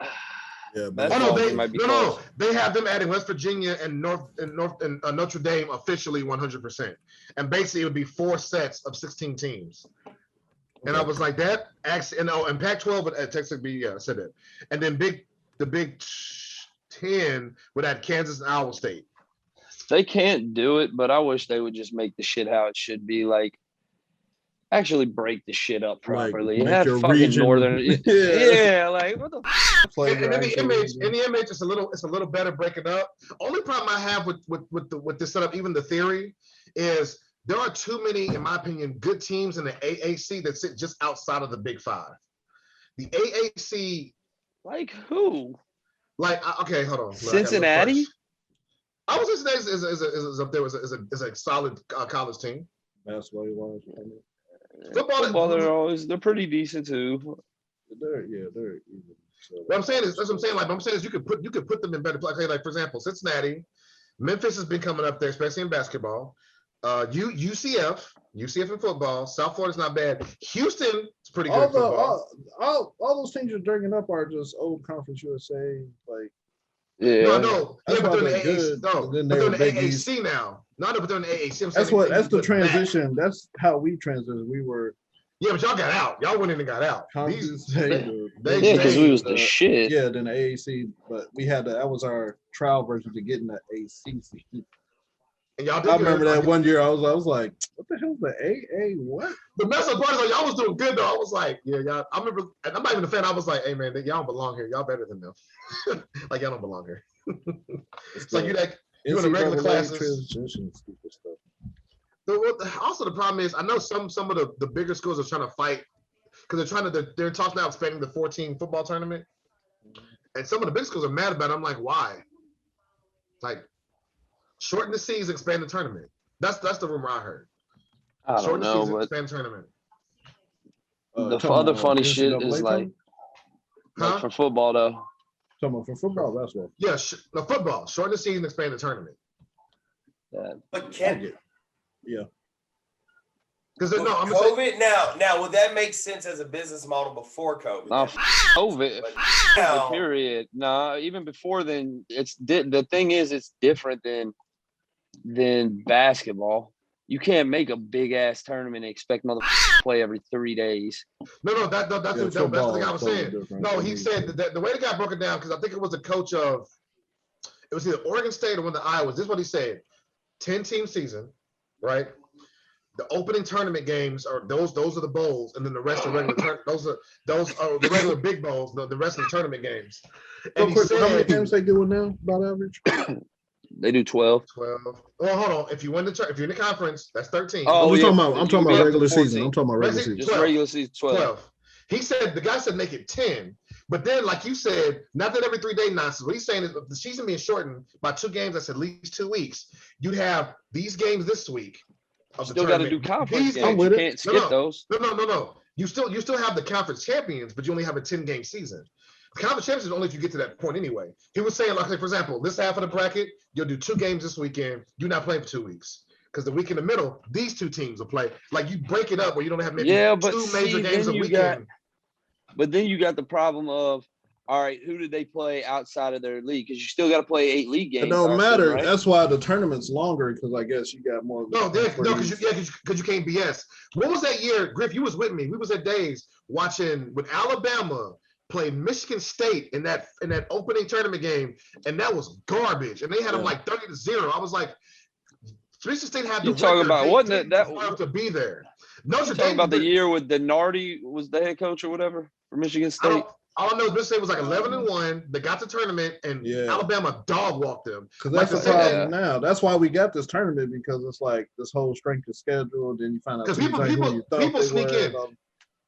Yeah, no. They have them adding West Virginia and Notre Dame officially 100%, and basically it would be 4 sets of 16 teams. And I was like that. And Pac-12 would add Texas be I said that, and then the Big 10 would add Kansas and Iowa State. They can't do it, but I wish they would just make the shit how it should be. Like, actually break the shit up properly. Like, have fucking region. Northern, yeah, like what the. And the image is a little better breaking up. Only problem I have with this setup, even the theory, is there are too many, in my opinion, good teams in the AAC that sit just outside of the Big 5. The AAC, like who? Like okay, hold on. Cincinnati. I was Cincinnati is up there is a solid college team. Basketball wise. Football, they're pretty decent too. They're even. So, what I'm saying is you could put them in better place. Like for example, Cincinnati, Memphis has been coming up there, especially in basketball. UCF in football. South Florida's not bad. Houston is pretty good. All those teams you're bringing up are just old Conference USA, like. Yeah. No. Yeah, but they're in the AAC. No, but they're in the AAC now. No, but they're in the AAC. That's the transition. That's how we transitioned. We were. Yeah, but y'all got out. Y'all went in and got out. Because we was the shit. Yeah, then the AAC, but we had that was our trial version to get in the ACC. And y'all I remember that one year I was like, what the hell is the AA? What? The best part is like y'all was doing good though. I was like, yeah, y'all. I remember, and I'm not even a fan. I was like, hey man, y'all don't belong here. Y'all better than them. Like y'all don't belong here. It's like you in the regular classes. Also, the problem is I know some of the bigger schools are trying to fight because they're talking about expanding the 14 football tournament, and some of the big schools are mad about it. I'm like, why? Like. Shorten the season, expand the tournament. That's the rumor I heard. I don't know, season, but expand the tournament. The other funny shit is like, like for football though. Talking about for football, that's what. Yeah, football. Shorten the season, expand the tournament. Yeah. But can yeah. Because I'm COVID now would that make sense as a business model before COVID? No, COVID. Period. No, even before then, the thing is it's different than basketball. You can't make a big ass tournament and expect motherfuckers to play every 3 days. No, that's the thing I was saying. No, he said that the way the guy broke it down, because I think it was a coach of, it was either Oregon State or one of the Iowas. This is what he said: 10-team season, right? The opening tournament games are those are the bowls, and then the rest are regular. Those are the regular big bowls. The rest of the tournament games. And how many games they doing now? About average? They do 12. 12. Well, hold on. If you win if you're in the conference, that's 13. Oh, I'm talking about regular season. I'm talking about regular season. Just regular season 12. He said the guy said make it 10. But then, like you said, not that every 3 day nonsense. What he's saying is the season being shortened by 2 games, that's at least 2 weeks. You'd have these games this week. Still got to do conference games. You can't skip those. No. You still have the conference champions, but you only have a 10-game season. The conference champions is only if you get to that point anyway. He was saying, like, for example, this half of the bracket, you'll do 2 games this weekend. You're not playing for 2 weeks. Because the week in the middle, these 2 teams will play. Like, you break it up where you don't have maybe 2 major games a weekend. But then you got the problem of, all right, who did they play outside of their league? Because you still got to play 8 league games. It don't matter. Right? That's why the tournament's longer, because I guess you got more. Because you can't BS. What was that year, Griff? You was with me. We was at Days watching when Alabama played Michigan State in that opening tournament game, and that was garbage. And they had them like 30-0. I was like, Michigan State had the. You talking about wasn't that to be there? Notre Dame about the year with Nardi was the head coach or whatever for Michigan State. All I know is Michigan State was like 11-1. They got the tournament, and Alabama dog walked them. Because that's the problem now. That's why we got this tournament, because it's like this whole strength of schedule. Then you find out because people sneak in.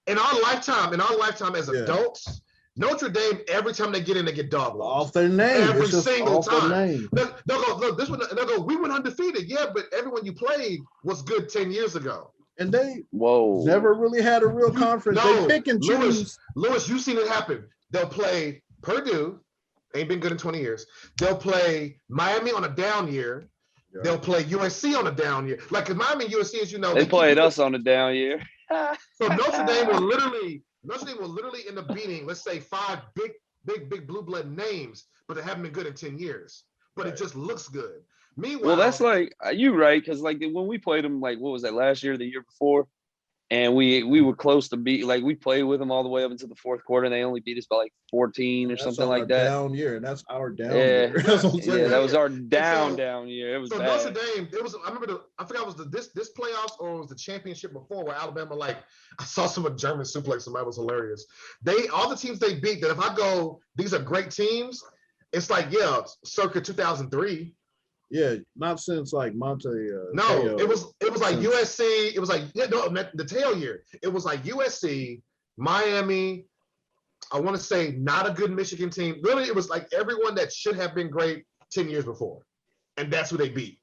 In our lifetime as adults, Notre Dame, every time they get in, they get dog walked. Off their name. Every single time. They'll go, we went undefeated. Yeah, but everyone you played was good 10 years ago. And they never really had a real conference. They pick and choose. Lewis, you've seen it happen. They'll play Purdue, ain't been good in 20 years. They'll play Miami on a down year. Yeah. They'll play USC on a down year. Like, because Miami and USC, as you know, they played us on a down year. So Notre Dame will literally end up beating, let's say, 5 big blue blood names, but they haven't been good in 10 years. But it just looks good. Meanwhile, that's like you right, because like when we played them, like what was that last year, the year before, and we were close to beat. Like we played with them all the way up into the 4th quarter, and they only beat us by like 14 or something like that. Down year, and that's our down year. That was our down year. It was so bad. Notre Dame. It was. I remember. I forgot it was this playoffs or it was the championship before where Alabama. Like I saw some German suplex. Somebody was hilarious. All the teams they beat. That if I go, these are great teams. It's like circa 2003. Yeah, not since like Monte. No, it was like USC. It was like the tail year. It was like USC, Miami. I want to say not a good Michigan team. Really, it was like everyone that should have been great 10 years before, and that's who they beat.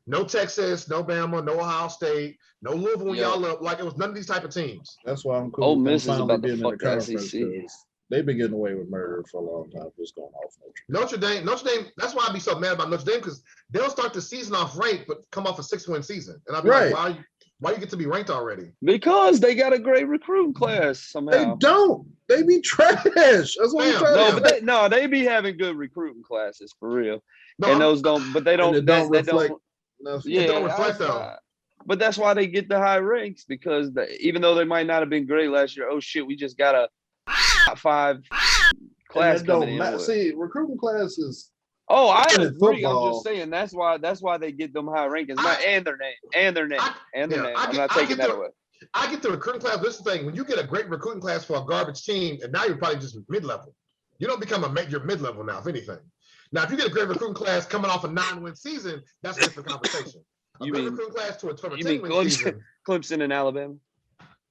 No Texas, no Bama, no Ohio State, no Louisville when y'all up. Like it was none of these type of teams. That's why I'm cool. Ole Miss is about to fuck the SEC. They've been getting away with murder for a long time, just going off Notre Dame. That's why I'd be so mad about Notre Dame, because they'll start the season off ranked, but come off a 6-win season. And I'll be like, why you get to be ranked already? Because they got a great recruiting class somehow. They don't. They be trash. That's what I'm trying to say. They be having good recruiting classes for real. No, and those don't, but they don't. They don't reflect. They don't reflect though. But that's why they get the high ranks, because even though they might not have been great last year, oh shit, we just got a top 5 class coming in. See, recruiting classes. Oh, I agree. I'm just saying that's why they get them high rankings. And their name. I'm not taking that away. I get the recruiting class. This is the thing: when you get a great recruiting class for a garbage team, and now you're probably just mid-level. You don't become you're mid-level now, if anything. Now, if you get a great recruiting class coming off a 9-win season, that's a different conversation. Recruiting class to a 10-win season. Clemson and Alabama?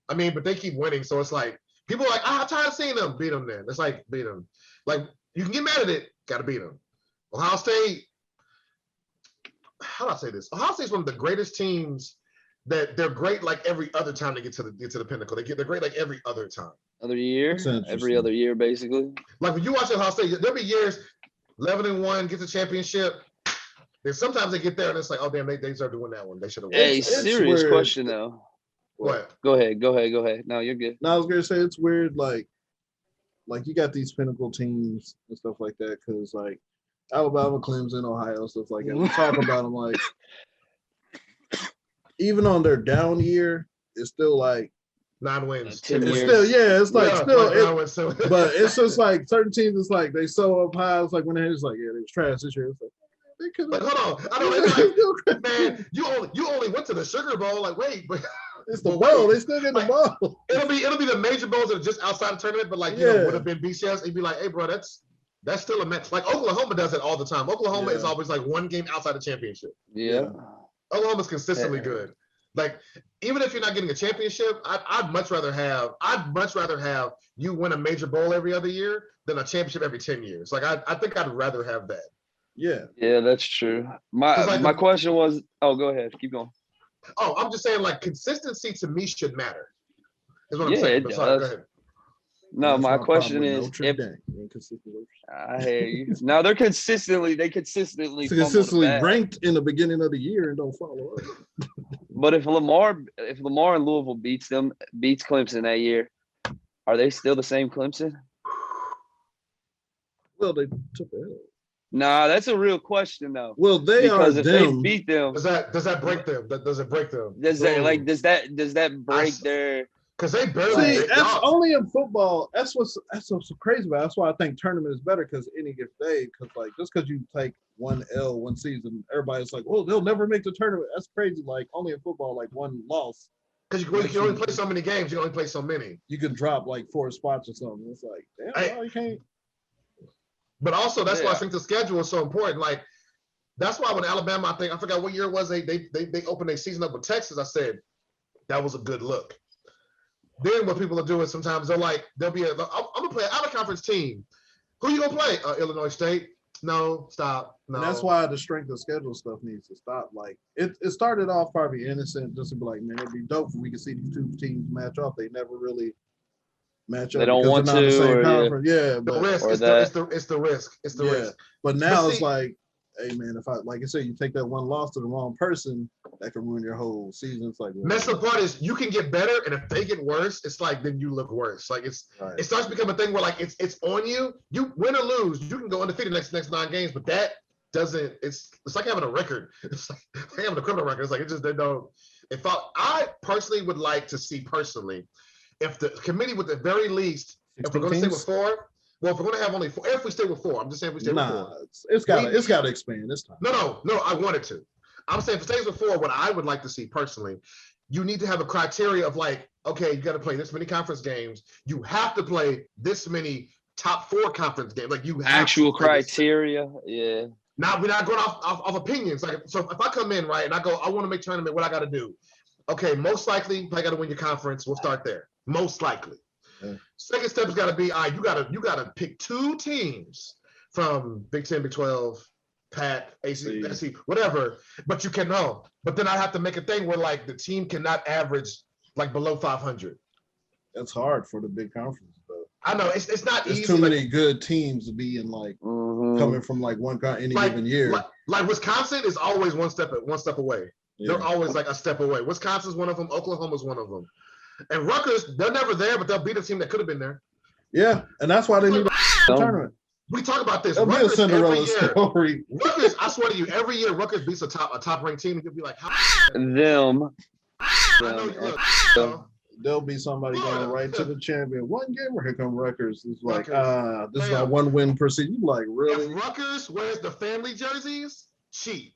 I mean, but they keep winning, so it's like. People are like, I'm tired of seeing them. Beat them then. It's like, beat them. Like, you can get mad at it. Got to beat them. Ohio State, how do I say this? Ohio State's one of the greatest teams that they're great like every other time they get to the pinnacle. They're great like every other time. Other year? Every other year, basically. Like, when you watch Ohio State, there'll be years, 11-1, get the championship. Then sometimes they get there and it's like, oh, damn, they deserve to win that one. They should have won. Hey, serious question, though. What? Go ahead. No, you're good. No, I was gonna say it's weird. Like you got these pinnacle teams and stuff like that, because like Alabama, Clemson, Ohio, stuff like that. We talk about them like even on their down year, it's still like 9 wins. 10 years. It's still, but it's just like certain teams. It's like they so up high. It's like when it's like they was trash this year. It's like they could. Like, hold on, I don't know. Man, you only went to the Sugar Bowl. Like, wait, but. It's the bowl. They still get the bowl. It'll be the major bowls that are just outside the tournament, but like would have been BCS. It'd be like, hey, bro, that's That's still a match. Like Oklahoma does it all the time. Oklahoma is always like one game outside the championship. Yeah. Oklahoma's consistently good. Like, even if you're not getting a championship, I'd much rather have you win a major bowl every other year than a championship every 10 years. Like, I think I'd rather have that. Yeah. Yeah, that's true. My question was, go ahead. Keep going. Oh, I'm just saying, like, consistency to me should matter. Is what I'm saying. But sorry, go ahead. No, my question is I hear you. Now they consistently ranked in the beginning of the year and don't follow up. But if Lamar and Louisville beats Clemson that year, are they still the same Clemson? Well, they took the L. Nah, that's a real question though. Well, because if they beat them, does that break them? Does it break them? Does that break their? Because they barely. See, that's only in football. That's what's so crazy about. That's why I think tournament is better because any given day. Because like just because you take one L one season, everybody's like, well, they'll never make the tournament. That's crazy. Like only in football, like one loss. Because you can only play so many games. You can only play so many. You can drop like 4 spots or something. It's like, damn, you can't. But also, that's why I think the schedule is so important. Like, that's why when Alabama, I forgot what year it was, they opened their season up with Texas. I said that was a good look. Then what people will do is sometimes they'll be I'm gonna play an out of conference team. Who you gonna play? Illinois State. No, stop. No. And that's why the strength of schedule stuff needs to stop. Like it started off probably innocent, just to be like, man, it'd be dope if we could see these two teams match off. They never really match up. They don't want to. The same conference. But the risk. It's the risk. It's the risk. But now it's like, hey man, if like I said, you take that one loss to the wrong person, that can ruin your whole season. It's like messed up part is you can get better, and if they get worse, it's like then you look worse. Like it starts to become a thing where like it's on you. You win or lose, you can go undefeated next 9 games, but that doesn't. It's like having a record. It's like having a criminal record. It's like it just they don't. I personally would like to see if the committee, with the very least, if we're going to stay with 4. Well, if we're going to have only 4, if we stay with 4, I'm just saying if we stay with 4. It's got to expand this time. No, I want it to. I'm saying if it stays with 4, what I would like to see personally, you need to have a criteria of like, okay, you got to play this many conference games. You have to play this many top 4 conference games. Like you have actual criteria. Yeah. Now we're not going off opinions. Like, so if I come in, right, and I go, I want to make tournament, what I got to do? Okay, most likely, I got to win your conference. We'll start there. Most likely. Yeah. Second step has got to be, all right, you gotta pick 2 teams from Big 10, Big 12, PAC, AC, SC, whatever. But you can know. But then I have to make a thing where like the team cannot average like below 500. That's hard for the big conference, though. I know it's not easy. There's too many good teams to be in like coming from like any given year. Like Wisconsin is always one step away. Yeah. They're always like a step away. Wisconsin's one of them. Oklahoma's one of them. And Rutgers, they're never there, but they'll beat a team that could have been there. Yeah, and that's why they need a tournament. We talk about this. It'll be a Cinderella story. Rutgers, I swear to you, every year Rutgers beats a top ranked team, and you'll be like, how? There'll be somebody going right to the champion. One game where here come Rutgers. It's like, this is our 1 win per season. You like, really? If Rutgers wears the family jerseys, cheat.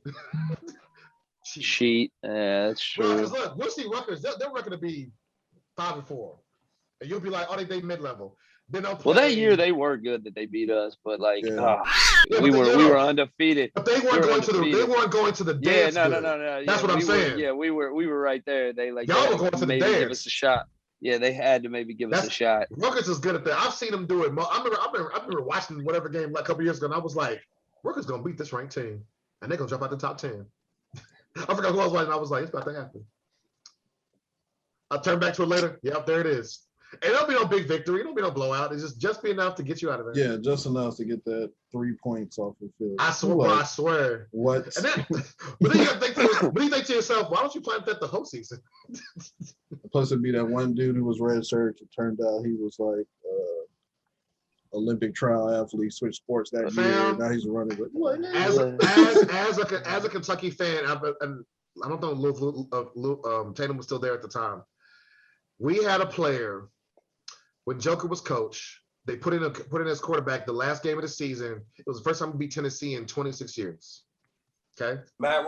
Cheat. Yeah, that's true. Well, look, we'll see Rutgers. They're record to be 5-4, and you'll be like, oh, they mid-level. Well, that year they were good that they beat us, but like we were undefeated. But they weren't going to the dance. No. That's what I'm saying. We were right there. They like y'all were going to the dance. Give us a shot. Yeah, they had to maybe give us a shot. Rutgers is good at that. I've seen them do it. I remember watching whatever game like a couple years ago, and I was like, Rutgers gonna beat this ranked team, and they're gonna jump out the top 10. I forgot who I was watching. I was like, it's about to happen. I'll turn back to it later. Yep, there it is. And it'll be no big victory. It'll be no blowout. It's just be enough to get you out of there. Yeah, just enough to get that 3 points off the field. I swear. What? And then, but then you think to yourself, why don't you plan that the whole season? Plus, it'd be that one dude who was red shirt. It turned out he was like Olympic trial athlete, switched sports that year. Now he's running. As a Kentucky fan, I don't know if Tatum was still there at the time. We had a player when Joker was coach. They put in his quarterback the last game of the season. It was the first time we beat Tennessee in 26 years. Okay, Matt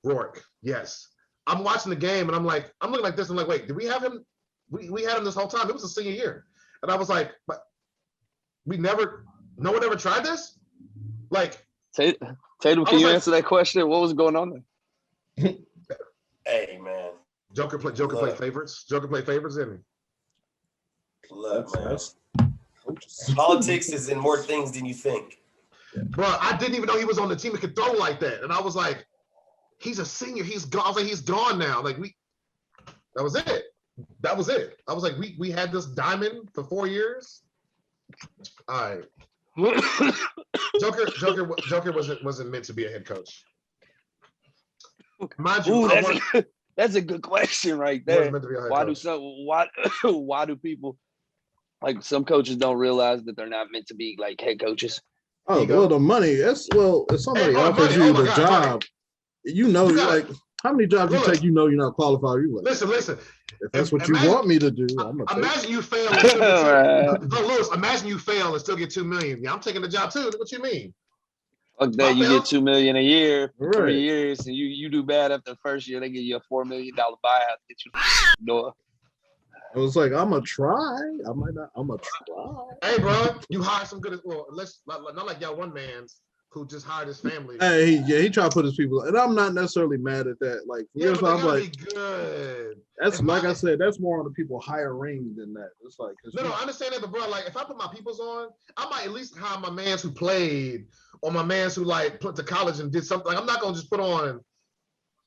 Rourke. Yes, I'm watching the game and I'm looking like this. I'm like, wait, did we have him? We had him this whole time. It was a senior year, and I was like, but we never. No one ever tried this? Like Tatum, can you answer that question? What was going on there? Hey, man. Joker play favorites. Joker play favorites, didn't he? Look, man. Politics is in more things than you think. Bro, I didn't even know he was on the team that could throw like that. And I was like, he's a senior. He's gone. I was like, he's gone now. Like that was it. That was it. I was like, we had this diamond for 4 years. All right. Joker wasn't meant to be a head coach. Mind you, that's a good question right there. Why do people, like, some coaches don't realize that they're not meant to be like head coaches? Oh, well, the money. If somebody offers you the job, like, how many jobs you take, you're not qualified. You like, listen. If that's what you want me to do, I'm gonna imagine you fail. And still get Lewis, imagine you fail and still get $2 million. Yeah, I'm taking the job too. What you mean? Fuck that, you get $2 million a year for 3 years, and you do bad after the first year, they give you a $4 million buyout to get you the door. I was like, I'm gonna try. I'm gonna try. Hey, bro, you hire some good. Well, let's not like y'all one man's who just hired his family. Hey, he tried to put his people, and I'm not necessarily mad at that. Like, I'm like, be good. That's like I said, that's more on the people hiring than that. It's like, no, I understand that, but bro, like, if I put my peoples on, I might at least hire my mans who played or my mans who like went to college and did something. Like, I'm not gonna just put on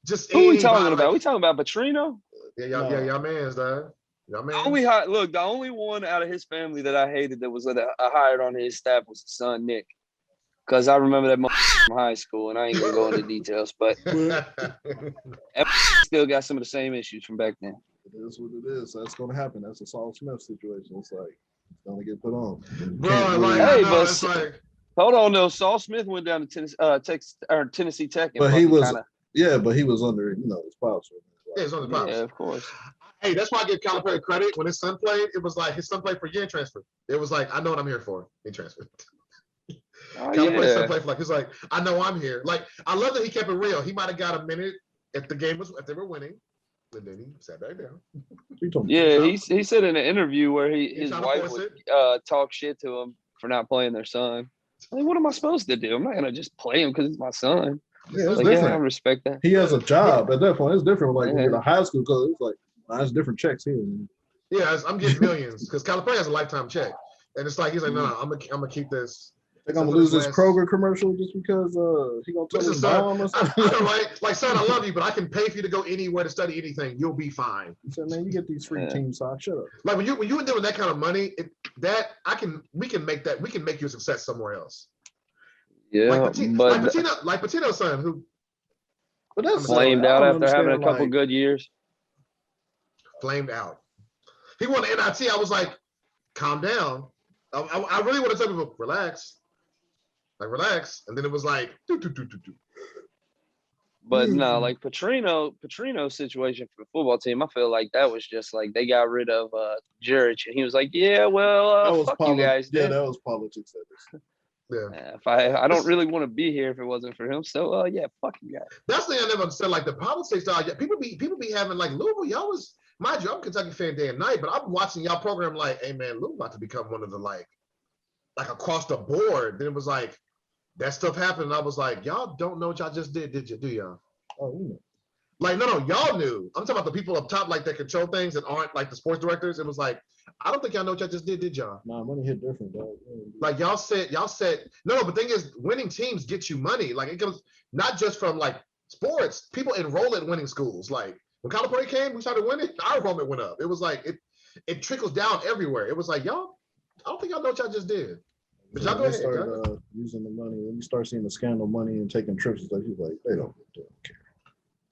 just. Who are we talking about? We talking about Petrino? Yeah, y'all mans, dog. Y'all mans. The only one out of his family that I hated that was hired on his staff was his son Nick. Because I remember that from high school, and I ain't gonna go into details, but still got some of the same issues from back then. It is what it is. That's gonna happen. That's a Saul Smith situation. It's like it's gonna get put on. Bro, hold on though. Saul Smith went down to Tennessee Tech, but he was but he was under his pops. Yeah, he's on the pops. Yeah, of course. Hey, that's why I give Calipari credit. When his son played, it was like his son played for a year and transferred. It was like, I know what I'm here for. He transferred. He's like, I know I'm here. Like, I love that he kept it real. He might have got a minute if they were winning, and then he sat back down. Yeah, he said in an interview where his wife would talk shit to him for not playing their son. Like, what am I supposed to do? I'm not gonna just play him because it's my son. Yeah, it's different. I respect that. He has a job at that point. It's different. Like when you're in high school, because it's like that's different checks here. Yeah, I'm getting millions because Calipari has a lifetime check, and it's like he's like, no, I'm gonna keep this. Think I'm gonna lose this Kroger commercial just because he gonna tell me bomb or something? Right? Like, son, I love you, but I can pay for you to go anywhere to study anything. You'll be fine. He said, man, you get these free team socks. Shut up. Like when you're doing that kind of money, we can make you a success somewhere else. Yeah, like Patino's son, who flamed out after having a couple good years. Flamed out. He won the NIT. I was like, calm down. I really want to tell people, relax. Like, relax. And then it was like, do. But no, like Petrino's situation for the football team, I feel like that was just like they got rid of Jurich, and he was like, yeah, well, fuck you guys. Yeah, that was politics. Yeah. If I don't really want to be here if it wasn't for him. So yeah, fuck you guys. That's the thing I never understood. Like the politics, people be having like Louisville. Y'all was, mind you, I'm a Kentucky fan day and night, but I'm watching y'all program like, hey man, Louisville about to become one of the like across the board. Then it was like that stuff happened, and I was like, y'all don't know what y'all just did you? Do y'all? Oh, like no, y'all knew. I'm talking about the people up top, like that control things that aren't like the sports directors. It was like, I don't think y'all know what y'all just did y'all? Nah, money hit different, dog. Like y'all said, no, but the thing is, winning teams get you money. Like it comes not just from like sports. People enroll at winning schools. Like when Calipari came, we started winning, our enrollment went up. It was like it trickles down everywhere. It was like, y'all, I don't think y'all know what y'all just did. But y'all go ahead. Start using the money. When you start seeing the scandal money and taking trips, like he's like, they don't care.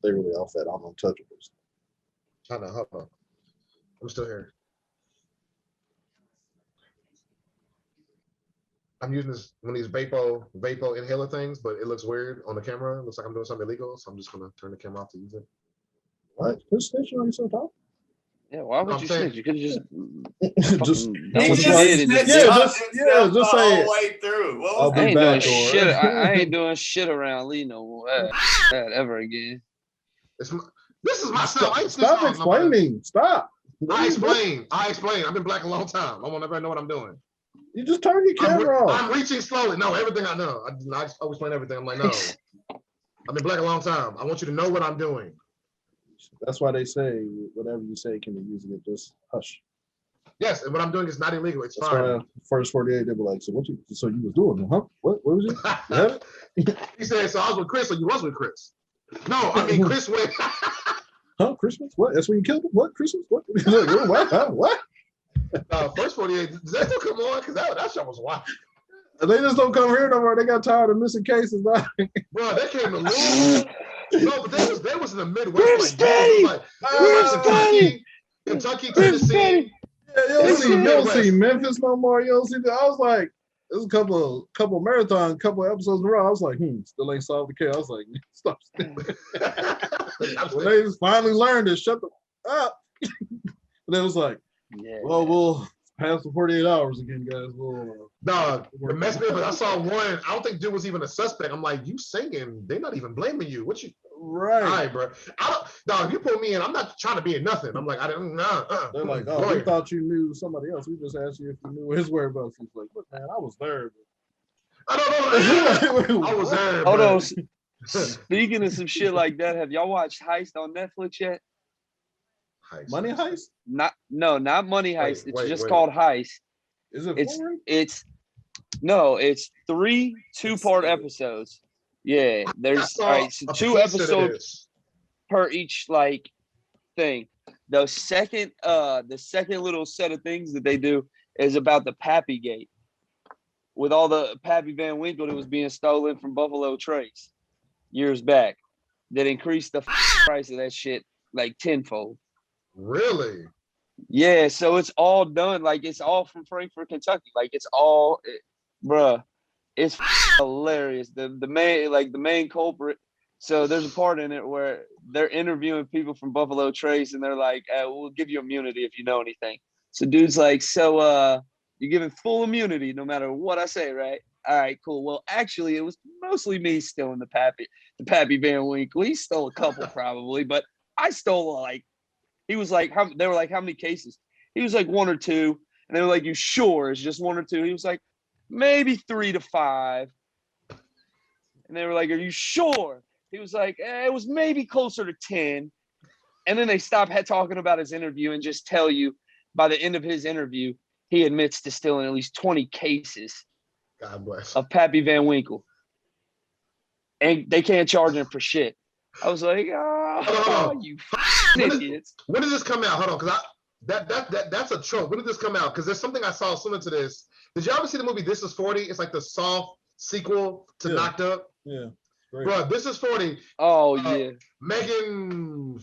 They really off that I'm untouchables. I know. I'm still here. I'm using one of these Vapo inhaler things, but it looks weird on the camera. It looks like I'm doing something illegal, so I'm just gonna turn the camera off to use it. What? Who's snitching on you so top? Yeah, why would you snitch? You could just just say it. Just say it. Way through. I ain't doing shit. I ain't doing shit around Lee no more ever again. This is my stuff. Stop explaining. Stop. I explain. I've been black a long time. I want everybody to know what I'm doing. You just turn your camera off. I'm reaching slowly. No, everything I know. I always explain everything. I'm like, no. I've been black a long time. I want you to know what I'm doing. That's why they say whatever you say can be used against just hush. Yes, and what I'm doing is not illegal. It's That's fine. why first 48, they were like, so what you was doing, huh? What was it? Yeah. He said, so I was with Chris, or you was with Chris? No, I mean Chris went. Huh? Christmas? What? That's when you killed him? What? Christmas? What? What? Huh? What? First 48, does that still come on? Because that show was wild. They just don't come here no more. They got tired of missing cases. Bro, they came to lose. No, but they was in the Midwest. Like Kentucky, Tennessee. Yeah, you don't see Memphis no more. You don't see that. I was like, there's a couple marathon, couple episodes in a row. I was like, still ain't solved the case. I was like, stop. When they finally learned to shut the up, and it was like, well, we'll pass the 48 hours again, guys. No, the mess me up. I saw one. I don't think dude was even a suspect. I'm like, you singing? They're not even blaming you. What you? Right. All right, bro. If you put me in, I'm not trying to be in nothing. I'm like, I didn't. They're like, oh, we thought you knew somebody else. We just asked you if you knew his whereabouts. He's like, look, man, I was there. I don't know. I was there. Hold on. Speaking of some shit like that, have y'all watched Heist on Netflix yet? Heist. Money Heist? Not Money Heist. It's just called Heist. Is it it's 3 2-part episodes. Yeah, there's so 2 episodes per each like thing. The second little set of things that they do is about the Pappy Gate, with all the Pappy Van Winkle that was being stolen from Buffalo Trace years back, that increased the price of that shit like tenfold. Really? Yeah, so it's all done like it's all from Frankfort, Kentucky. Like it's all, bruh. It's hilarious. The main culprit. So there's a part in it where they're interviewing people from Buffalo Trace, and they're like, "We'll give you immunity if you know anything." So dude's like, "So you're giving full immunity no matter what I say, right?" All right, cool. Well, actually, it was mostly me stealing the Pappy Van Winkle. He stole a couple probably, but I stole like. He was like, they were like, "How many cases?" He was like, 1 or 2, and they were like, "You sure it's just 1 or 2?" He was like, "Maybe 3 to 5." And they were like, "Are you sure?" He was like, "It was maybe closer to 10." And then they stop talking about his interview and just tell you by the end of his interview, he admits to stealing at least 20 cases God bless. of Pappy Van Winkle. And they can't charge him for shit. I was like, you idiots. When did this come out? Hold on, because that's a trope. When did this come out? Because there's something I saw similar to this. Did you ever see the movie This Is 40? It's like the soft sequel to Knocked Up. Yeah. Great. Bro, This Is 40. Oh, yeah. Megan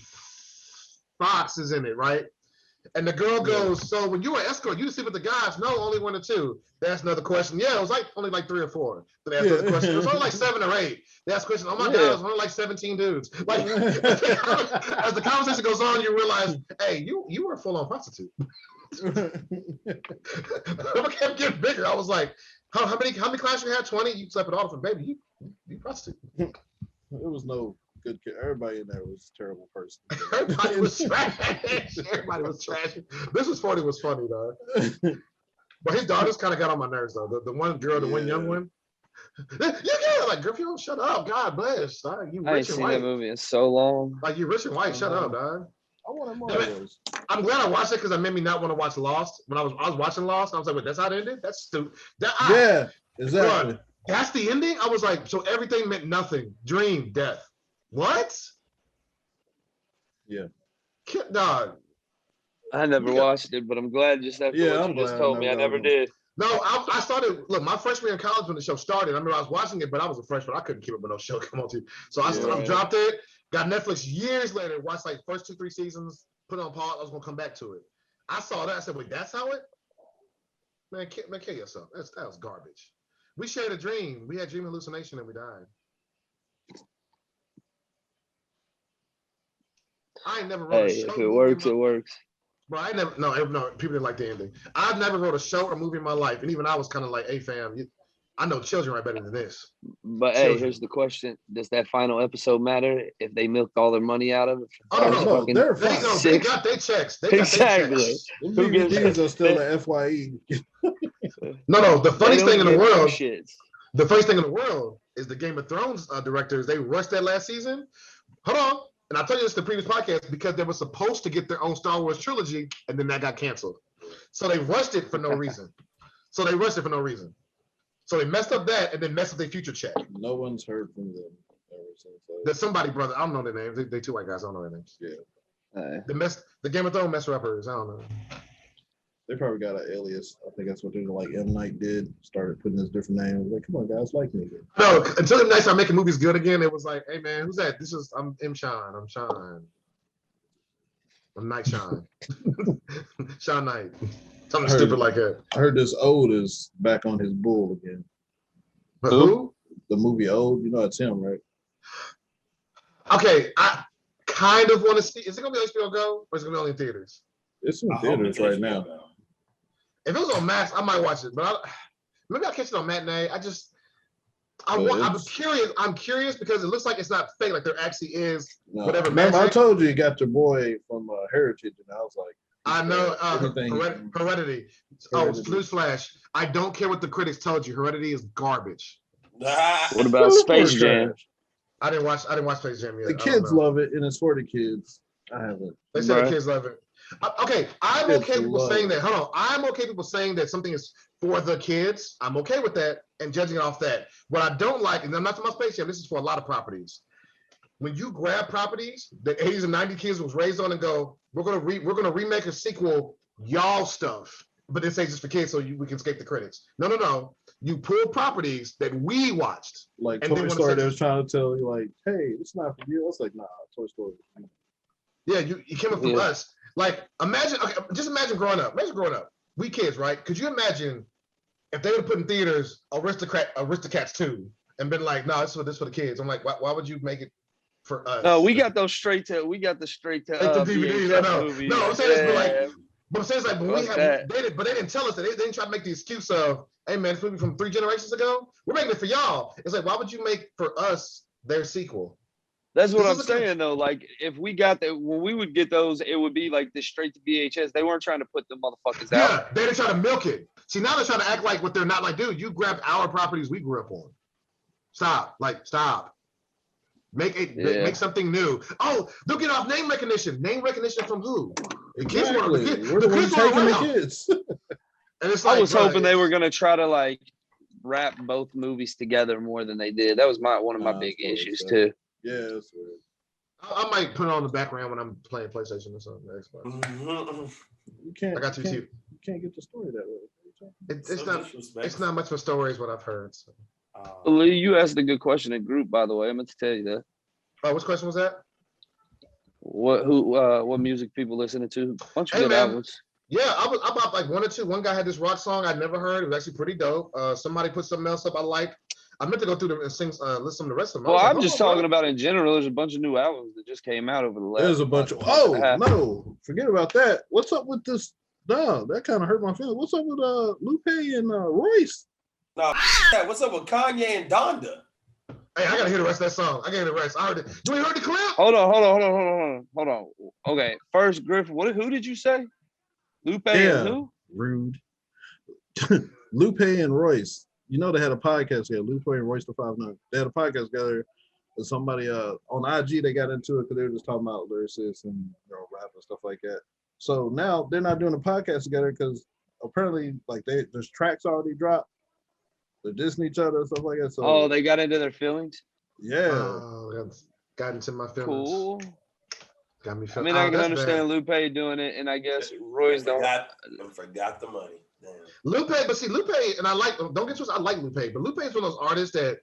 Fox is in it, right? And the girl goes, "So when you were escort, you sleep with the guys?" "No, only 1 or 2. They asked another question. "Yeah, it was like only like 3 or 4. Then they asked another question. "It was only like 7 or 8. They asked a question. "Oh my God, it was only like 17 dudes." Like as the conversation goes on, you realize, hey, you were a full-on prostitute. I kept getting bigger. I was like, how many classes you had? 20? You slept with all of them, baby. You prostitute. There was no good kid. Everybody in there was a terrible person. Everybody was trash. Everybody was trash. This Was 40 was funny, though. But his daughters kind of got on my nerves, though. The one girl, the one young one. Yeah, like, girl, if you don't shut up, God bless. Dog. You I ain't rich and seen white. that movie in so long. Like, you rich and white, shut up, dog. I wanted more of those. I'm glad I watched it because it made me not want to watch Lost. When I was watching Lost, I was like, wait, that's how it ended? That's stupid. Yeah, exactly. Bro, that's the ending? I was like, so everything meant nothing. Dream, death. What? Yeah. Dog. I never watched it, but I'm glad just after what you just told me. I never did. No, I started, look, my freshman year in college when the show started, I remember I was watching it, but I was a freshman. I couldn't keep up with no show come on to. So I dropped it, got Netflix years later, watched like first 2-3 seasons, put it on pause, I was going to come back to it. I saw that, I said, wait, that's how it? Man, kill yourself. That was garbage. We shared a dream. We had dream hallucination and we died. I ain't never wrote a show. If it works, it works. Bro, no, people didn't like the ending. I've never wrote a show or movie in my life, and even I was kind of like, hey, fam, I know children write better than this. But hey, here's the question: does that final episode matter if they milked all their money out of it? Oh no, they got their checks. They got exactly. Their checks. The DVDs are still the FYE. No. The funniest thing in the world. Shits. The funniest thing in the world is the Game of Thrones directors. They rushed that last season. Hold on. And I'll tell you this in the previous podcast because they were supposed to get their own Star Wars trilogy, and then that got canceled. So they rushed it for no reason. So they messed up that and then messed up their future check. No one's heard from them ever since. There's somebody, brother. I don't know their names. They two white guys. I don't know their names. Yeah. The Game of Thrones mess rappers. I don't know. They probably got an alias. I think that's what they're like. M. Night did. Started putting this different name. Like, come on, guys, like me again. No, until M. Night started making movies good again, it was like, hey man, who's that? I'm M. Sean. I'm Sean. I'm Night Sean. Sean Knight. Something stupid like that. I heard this Ode is back on his bull again. But who? The movie Ode. You know it's him, right? Okay, I kind of want to see. Is it gonna be HBO Go or is it gonna be only in theaters? It's in theaters right now. If it was on Max, I might watch it, but maybe I'll catch it on matinee. I'm curious. I'm curious because it looks like it's not fake. Like there actually is whatever. Remember, I told you got your boy from Heritage, and I was like, I know Heredity. Oh, newsflash! I don't care what the critics told you. Heredity is garbage. What about Space Jam? I didn't watch Space Jam yet. The kids love it, and it's for the kids. I haven't. They said the kids love it. Okay, I'm okay with people saying that. Hold on, I'm okay with people saying that something is for the kids. I'm okay with that and judging it off that. What I don't like, and I'm not talking about Space Jam. This is for a lot of properties. When you grab properties the 80s and 90s kids was raised on and go, we're gonna remake a sequel, y'all stuff, but this ain't just for kids, so we can escape the critics. No. You pull properties that we watched, like Toy Story. They was trying to tell you, like, hey, it's not for you. I was like, nah, Toy Story. Yeah, you came up from us. Like, just imagine growing up. We kids, right? Could you imagine if they would have put in theaters Aristocats 2 and been like, no, this is for the kids? I'm like, why would you make it for us? No, we got the straight to DVDs. I know. Movies. No, I'm saying this, but I'm saying it's like, but they didn't tell us that. They didn't try to make the excuse of, hey man, this movie from 3 generations ago. We're making it for y'all. It's like, why would you make for us their sequel? That's what I'm saying though. Like if we got that, when we would get those, it would be like this straight to VHS. They weren't trying to put the motherfuckers out. Yeah, they didn't try to milk it. See, now they're trying to act like what they're not. Like, dude, you grabbed our properties we grew up on. Stop. Make something new. Oh, they'll get off name recognition. Name recognition from who? The kids We're the ones taking the kids. And it's like, I was hoping they were gonna try to like wrap both movies together more than they did. That was one of my big issues too. Yeah, that's weird. I might put it on the background when I'm playing PlayStation or something. Xbox. You can't. I got you too. You can't get the story that way. It's not much of a story, is what I've heard. So. Lee, you asked a good question in group, by the way. I meant to tell you that. Oh, which question was that? What music people listening to? A bunch of good albums. Yeah, I bought like 1 or 2. One guy had this rock song I'd never heard. It was actually pretty dope. Somebody put something else up I liked. I meant to go through them and listen to the rest of them. Well, I'm just talking about in general. There's a bunch of new albums that just came out over the last. There's a bunch of. Oh no, forget about that. What's up with this? No, that kind of hurt my feelings. What's up with Lupe and Royce? No, what's up with Kanye and Donda? Hey, I gotta hear the rest of that song. I gotta hear the rest. I heard it. You ain't heard the clip? Hold on. Okay, first, Griff. Who did you say? Lupe and who? Rude. Lupe and Royce. You know they had a podcast together. Lupe and Royce the 5'9". They had a podcast together. And somebody on IG they got into it because they were just talking about lyricists and rap and stuff like that. So now they're not doing a podcast together because apparently like there's tracks already dropped. They're dissing each other and stuff like that. So they got into their feelings. Yeah. Oh, got into my feelings. Cool. Got me. I mean, I can understand Lupe doing it, and I guess Royce forgot the money. Damn. Lupe, but see, Lupe, and don't get twisted, I like Lupe, but Lupe is one of those artists that,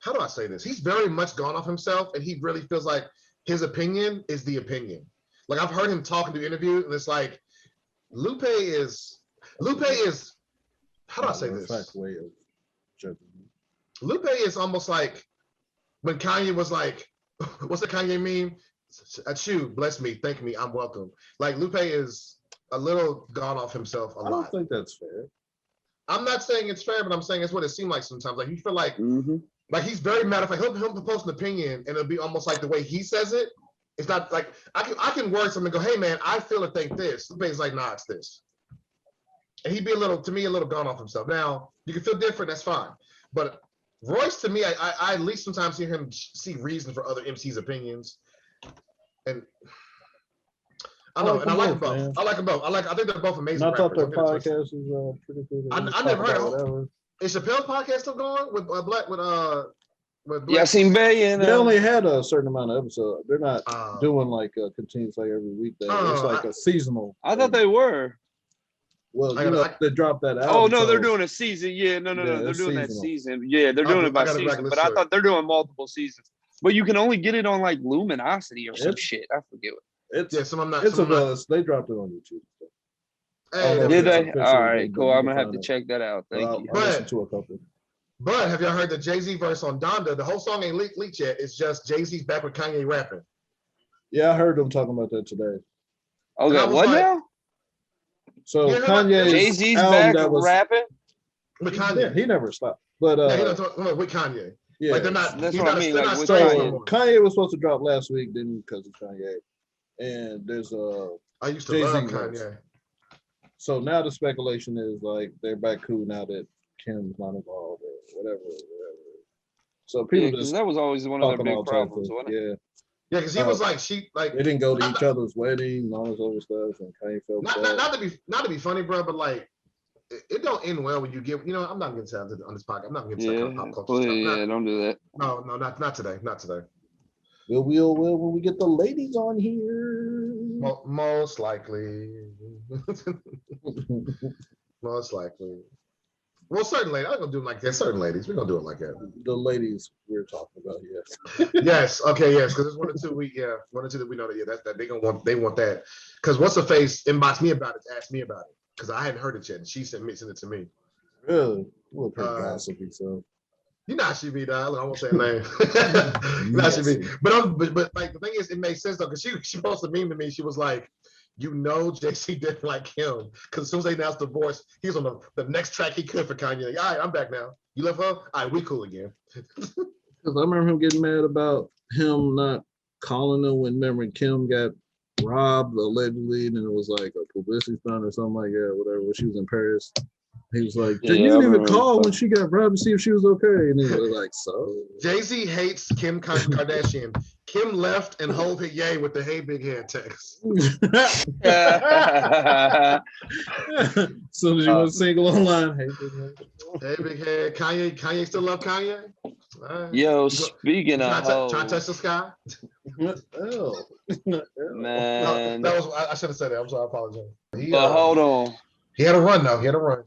how do I say this? He's very much gone off himself, and he really feels like his opinion is the opinion. Like, I've heard him talk in the interview, and it's like, Lupe is, how do I say this? Way of judging. Lupe is almost like when Kanye was like, what's the Kanye meme? Achoo, bless me, thank me, I'm welcome. Like, Lupe is a little gone off himself a lot. I don't think that's fair. I'm not saying it's fair, but I'm saying it's what it seemed like sometimes. Like, you feel like, like he's very mad. Like, he'll propose an opinion, and it'll be almost like the way he says it. It's not like, I can word something and go, hey man, I feel or think this. Lupe's like, nah, it's this. and he'd be a little gone off himself. Now you can feel different, that's fine. But Royce, to me, I at least sometimes hear him see reason for other MCs' opinions, and I know, and I like them both. Man. I like them both. I think they're both amazing. And I thought their podcast is pretty good. I never heard of. Is Chappelle's podcast still going with Black with Yasin Bey and they only had a certain amount of episodes. They're not doing like continuous like every week. It's like a seasonal. I thought they were. Well, they dropped that out. Oh no, they're doing a season. Yeah, no, they're doing that season. Yeah, they're doing it by season. But I thought they're doing multiple seasons. But you can only get it on like Luminosity or some shit. I forget what. They dropped it on YouTube. Hey, did they? All right, cool. I'm gonna have to check that out. Thank you. I'll listen to a couple. But have y'all heard the Jay-Z verse on Donda? The whole song ain't leaked yet. It's just Jay-Z's back with Kanye rapping. Yeah, I heard them talking about that today. Okay, what now? So Kanye, Jay-Z's back rapping with Kanye. He never stopped. But he not talking with Kanye. Yeah, like they're not. That's what I mean. Like with Kanye was supposed to drop last week, didn't because of Kanye. And there's I used to Jay-Z love Kanye. So now the speculation is like they're back cool now that Kim's not involved or whatever. So people just that was always one of their big problems, wasn't it? Yeah, because he was like they didn't go to each other's wedding and all this other stuff, and Kanye felt not to be funny, bro, but like it don't end well when you get. I'm not getting sound on this podcast. I'm not getting into pop culture stuff. Yeah, don't do that. No, not today. Not today. We'll when we get the ladies on here. Most likely. Most likely. Well, certain ladies. I'm gonna do it like that. Certain ladies, we're gonna do it like that. The ladies we're talking about, yes. Yes. Okay. Yes. Because there's one or two that we know that. Yeah, that they want that. Because what's her face inboxed me about it, asked me about it, because I hadn't heard it yet, and she sent it to me. Really? Look, her gossipy. So. You know how she be, dog. I won't say her name. You know how she be. But like the thing is, it makes sense though, because she posted a meme to me. She was like, JC didn't like him because as soon as they announced divorce, he was on the next track he could for Kanye. Like, all right, I'm back now. You love her? All right, we cool again. Because I remember him getting mad about him not calling her when Kim got robbed allegedly, and it was like a publicity stunt or something like that, whatever. When she was in Paris. He was like, you didn't even call when she got robbed to see if she was okay. And he was like, so. Jay-Z hates Kim Kardashian. Kim left and Hov hit Ye with the "Hey Big Head" text. Soon as you want to single online, "Hey Big Head." Hey Big Head. Kanye still love Kanye? Yo, speaking of trying to touch the sky? Man. That was I should have said that. I'm sorry, I apologize. Hold on. He had a run though. He had a run.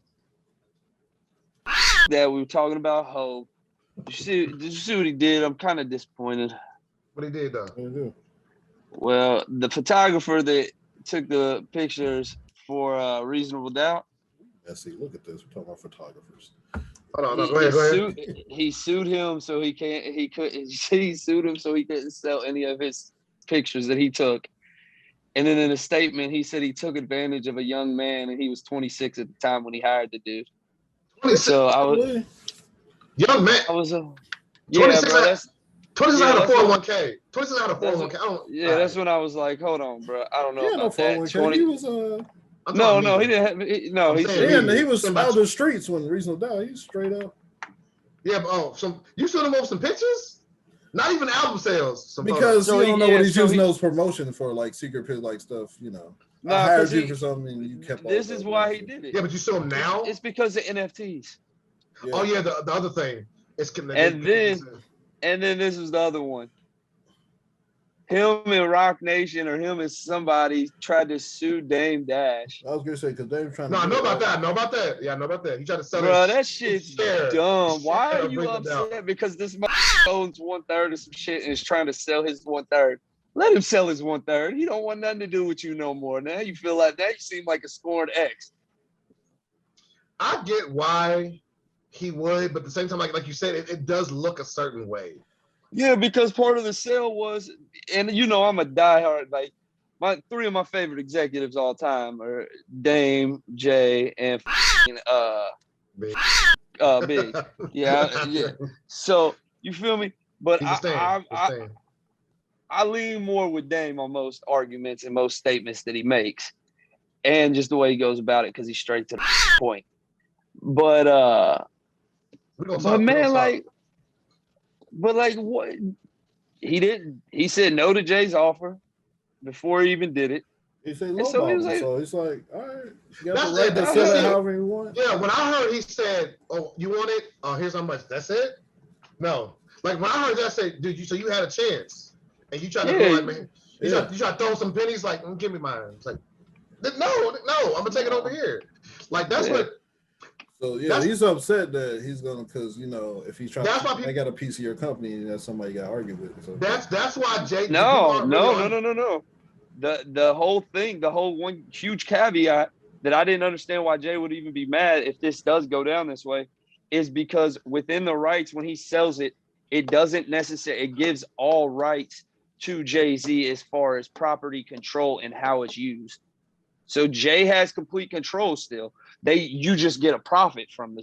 That we were talking about Hov. Did you see what he did? I'm kind of disappointed. What he did though? Well, the photographer that took the pictures for Reasonable Doubt. Yeah, see, look at this. We're talking about photographers. Hold on, go ahead. He sued him so he sued him so he couldn't sell any of his pictures that he took. And then in a statement, he said he took advantage of a young man, and he was 26 at the time when he hired the dude. 26? So I was young man. I was 26. Bro, that's 26 out of 401k. 26 out of 401k. That's when I was like, hold on, bro. I don't know about that. 20, he was no, he didn't have. He was out the streets when Reasonable Doubt. He's straight up. Yeah, but you showed him over some pictures. Not even album sales. Because you don't know what he's using those promotion for, like secret pit, like stuff. I hired you for something, and you kept. This is why he did it. Yeah, but you saw him now. It's because of NFTs. Yeah. Oh yeah, the other thing. And then this is the other one. Him and Rock Nation or him and somebody tried to sue Dame Dash. I was gonna say because Dame trying. No, I know about that. Yeah, I know about that. He tried to sell. Bro, that shit's dumb. Why are you upset? Because this owns 1/3 of some shit and is trying to sell his 1/3. Let him sell his 1/3. He don't want nothing to do with you no more. Now you feel like that. You seem like a scorned ex. I get why he would, but at the same time, like you said, it does look a certain way. Yeah, because part of the sale was, and I'm a diehard, like three of my favorite executives all time are Dame, Jay, and Big. Yeah. So you feel me? But I lean more with Dame on most arguments and most statements that he makes. and just the way he goes about it because he's straight to the point. But man, like what he didn't. He said no to Jay's offer before he even did it. He said low so he's like, all right, you got the right to sell it however you want. Yeah, when I heard he said, "Oh, you want it? Oh, here's how much." That's it. No, like when I heard that, I said, "Dude, so you had a chance, and you tried to go like, man, you tried to throw some pennies, like, give me mine." It's like, no, I'm gonna take it over here. Like that's what. So he's upset that he's gonna because if he's trying to they got a piece of your company and that somebody got argued with. So. That's why Jay. No. The whole thing, the whole one huge caveat that I didn't understand why Jay would even be mad if this does go down this way is because within the rights, when he sells it, it doesn't necessarily, it gives all rights to Jay-Z as far as property control and how it's used. So Jay has complete control still. You just get a profit from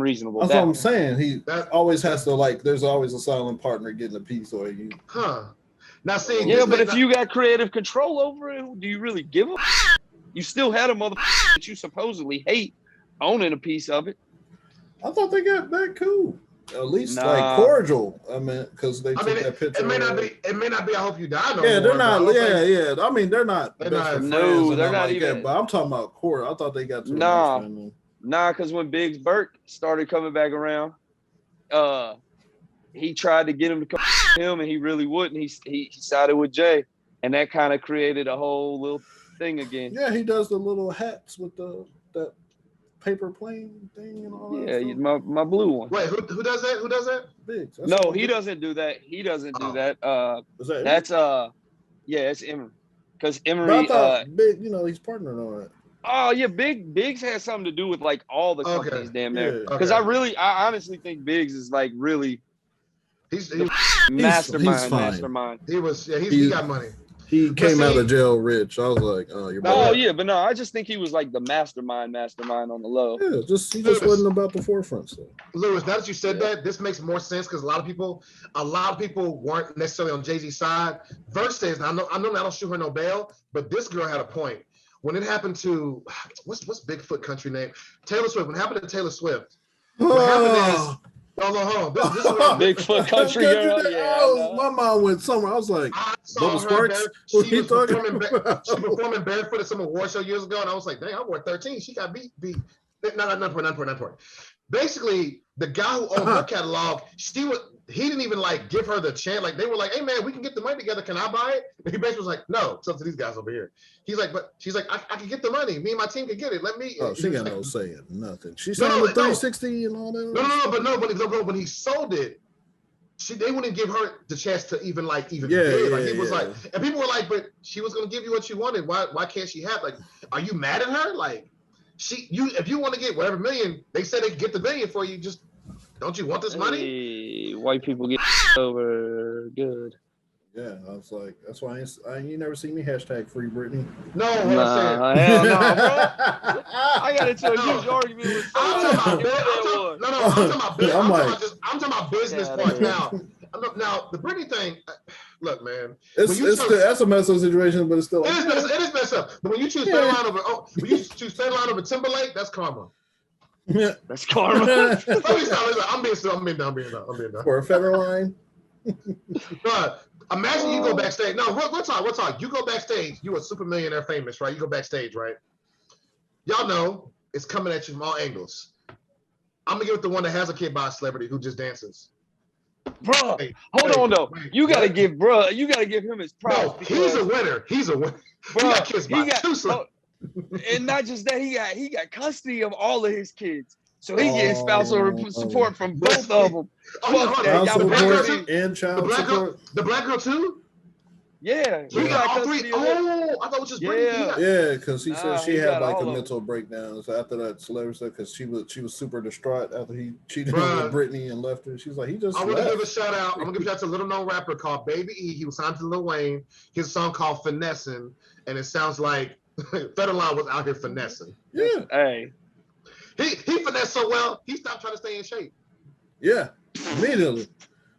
reasonable. That's what I'm saying. He always has to there's always a silent partner getting a piece or you. Now see, but if you got creative control over it, do you really give a? You still had a motherfucker that you supposedly hate owning a piece of it. I thought they got that cool. At least cordial. I mean, because they took that picture. It may not be. I hope you die. They're not. I mean, they're not. They're not even. That, but I'm talking about cordial. I thought they got to. Nah, because when Biggs Burke started coming back around, he tried to get him to come with him, and he really wouldn't. He sided with Jay, and that kind of created a whole little thing again. Yeah, he does the little hats with that paper plane thing and all that. Yeah, my blue one. Wait, who does that? Who does that? Biggs. No, he doesn't do that. He doesn't do that. That's it's Emery. Because Emery, Big, he's partnering on it. Oh yeah, Biggs has something to do with all the companies damn near. Because I honestly think Biggs is really. He's mastermind. He got money. He came out of jail rich. I was like, oh, you're. Oh yeah, but no, I just think he was the mastermind on the low. Yeah, he just wasn't about the forefront stuff. Lewis, now that you said that, this makes more sense because a lot of people weren't necessarily on Jay-Z's side. Versus, I know I don't shoot her no bail, but this girl had a point. When it happened to what's Bigfoot country name? Taylor Swift. When it happened to Taylor Swift, what happened is. Hold on. This is Bigfoot country girl. My mom went somewhere. I was like, Bubba Sparks? What are you talking about? She performing barefoot at some award show years ago, and I was like, dang, I wore 13. She got beat. Not point. Basically, the guy who owned her catalog, he didn't even give her the chance. They were like, hey man, we can get the money together. Can I buy it? And he basically was like, no, it's up to these guys over here. He's like, but she's like, I can get the money. Me and my team can get it. Let me. Oh, she got no say in nothing. She signed with 360 and all that. No, but when he sold it, they wouldn't give her the chance to even bid. He was like, and people were like, but she was gonna give you what you wanted. Why can't she have are you mad at her? If you want to get whatever million, they said they could get the million for you. Just don't you want this money? White people get over good. Yeah, I was like, that's why you never see me hashtag free Britney. No, what I'm saying. Hell no, bro. I got into a huge argument with I'm talking about business parts now. Now the Britney thing. Look, man. That's a messed up situation, but it's still. It is messed up. But when you choose Federline over Timberlake, that's karma. Yeah, that's karma. I'm being done. For a Federline. But imagine you go backstage. No, we'll talk. You go backstage. You a super millionaire famous, right? You go backstage, right? Y'all know it's coming at you from all angles. I'm gonna give it the one that has a kid by a celebrity who just dances. Bro, hold on though. You gotta give him his props. No, he's a winner. Bro, he got kids by two celebrities. And not just that, he got custody of all of his kids. So he gets spousal support from both of them. The black girl too? Yeah. He got all three. Oh, I thought it was just Britney. Yeah, because he said she had a mental breakdown. So after that celebrity stuff, because she was super distraught after he cheated with Britney and left her. She's like, I'm gonna give a shout out. I'm gonna give a shout out to a little known rapper called Baby E. He was signed to Lil Wayne. His song called Finessing, and it sounds like Federline was out here finessing. Yeah. Hey. He finessed so well, he stopped trying to stay in shape. Yeah, immediately.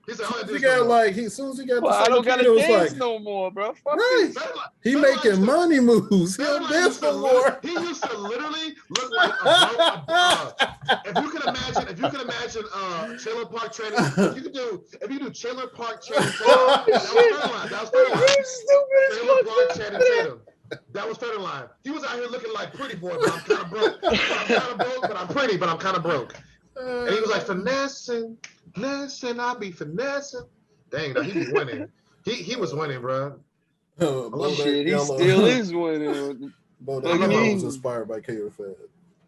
He said, "Oh, he got like as soon as he got the I don't kid, gotta it was dance like no more, bro. Fuck right. He making money moves. He don't dance no more. He used to literally look like a if you can imagine Trailer Park Training. If you do Trailer Park Training Tatum, that was third line. Trailer Park Training Tatum. That was third line. He was out here looking like pretty boy, but I'm kind of broke. But I'm pretty, but I'm kind of broke. And he was like finessing, I be finessing. Dang, no, he be winning. He was winning, bro. Shit, he still is winning. Bodak was inspired by K.O. Fed.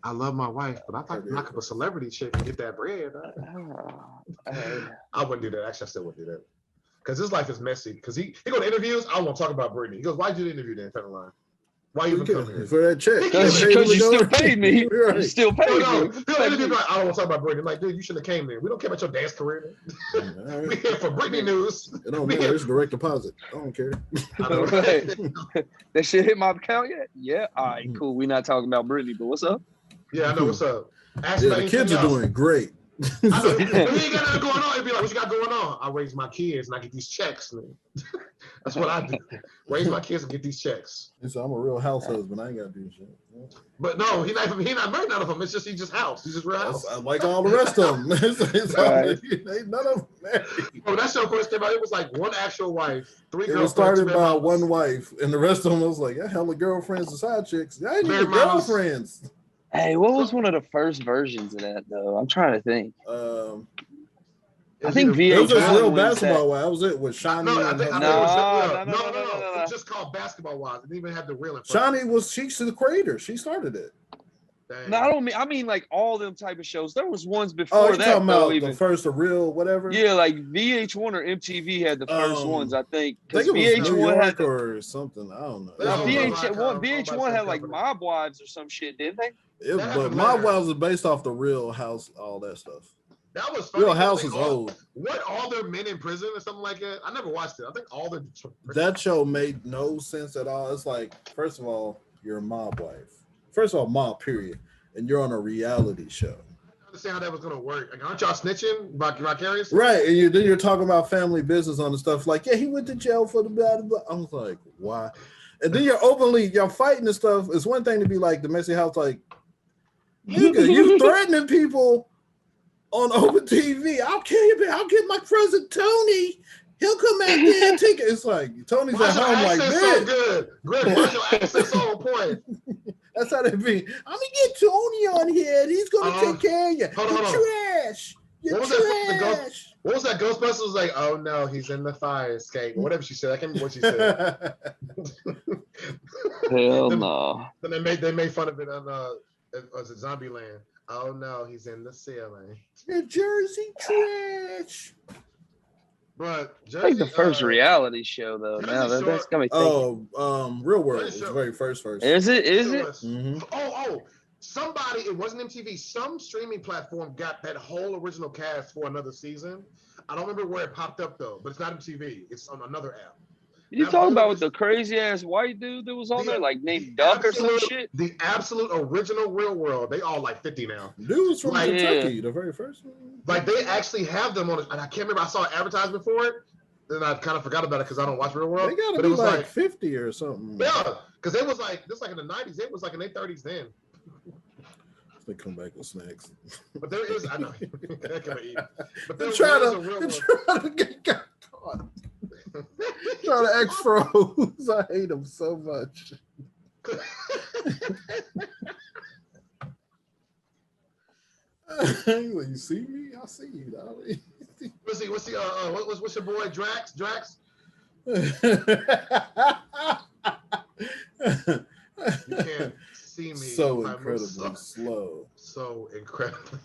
I love my wife, but I thought knock up a celebrity chick and get that bread. I wouldn't do that. Actually, I still wouldn't do that. Because his life is messy. Because he go to interviews, I won't talk about Brittany. He goes, why'd you do the interview then, front line? Why you even come here? For that check. Because you still paid me. Right. You still paid me. He'll interview like, I don't want to talk about Brittany. I'm like, dude, you shouldn't have came there. We don't care about your dance career. We here for Brittany news. It don't matter. It's direct deposit. I don't care. That shit hit my account yet? Yeah. All right, cool. We're not talking about Brittany, but what's up? Yeah, I know what's up. The kids are doing great. I know. If he ain't got nothing going on, he'd be like, what you got going on? I raise my kids and I get these checks. That's what I do. Raise my kids and get these checks. So I'm a real house husband. I ain't got to do shit. But no, he not married none of them. It's just he's just house. He's just real house. Like all the rest of them. Ain't none of them married. When that show first came out, it was like one actual wife, 3 girls. It was started by one wife, and the rest of them was like, hella girlfriends and side chicks. I ain't even girlfriends. Hey, what was one of the first versions of that though? I'm trying to think. I think VH1 it was just Real Basketball Wives. That was it with Shawnee. No, no. It's just called Basketball Wives. It didn't even have the real. Shawnee she's the creator. She started it. Dang. No, I mean like all them type of shows. There was ones before that. Talking about the first of Real whatever. Yeah, like VH1 or MTV had the first ones. I think because VH1 had or something. I don't know. VH1 had like Mob Wives or some shit, didn't they? But Mob Wives was based off the Real House, all that stuff. That was funny. Real House is old. What, all their men in prison or something like that? I never watched it. I think all the that show made no sense at all. It's like, first of all, you're a mob wife. First of all, mob period, and you're on a reality show. I understand how that was gonna work. Like, aren't y'all snitching vicarious? Right, and then you're talking about family business on the stuff. Like, yeah, he went to jail for the blah blah. I was like, why? And then you're fighting and stuff. It's one thing to be like the messy house, like, nigga, you threatening people on open TV. I'll kill you, but I'll get my cousin Tony. He'll come out there and take it. It's like Tony's at home like this. So good. Greg, why's your accent so on point? That's how they be. I'm gonna get Tony on here and he's gonna take care of you. Hold on. Trash. You're trash. What was that? Ghostbusters was like, oh no, he's in the fire escape. Whatever she said. I can't remember what she said. Hell no. Then they made fun of it on was it Zombieland? Oh no, he's in the ceiling. You're Jersey trash. But Jersey, I think the first reality show though. Now that's gonna be Real World was the very first. Is it? Mm-hmm. Oh, somebody, it wasn't MTV, some streaming platform got that whole original cast for another season. I don't remember where it popped up though, but it's not MTV. It's on another app. You talking about with the crazy ass white dude that was on there, like named Duck or some shit? The absolute original Real World. They all like 50 now. Dude was from Kentucky, the very first one. Like they actually have them on it, and I can't remember. I saw an advertisement for it, and I kind of forgot about it because I don't watch Real World. They gotta be like 50 or something. Yeah, because it was like this, like in the 90s. It was like in their 30s then. They come back with snacks. But there is, I know. But they're trying to get caught. Trying to act froze. I hate him so much. You see me? I see you, darling. What's your boy Drax? You can't see me. So incredibly slow. So incredibly.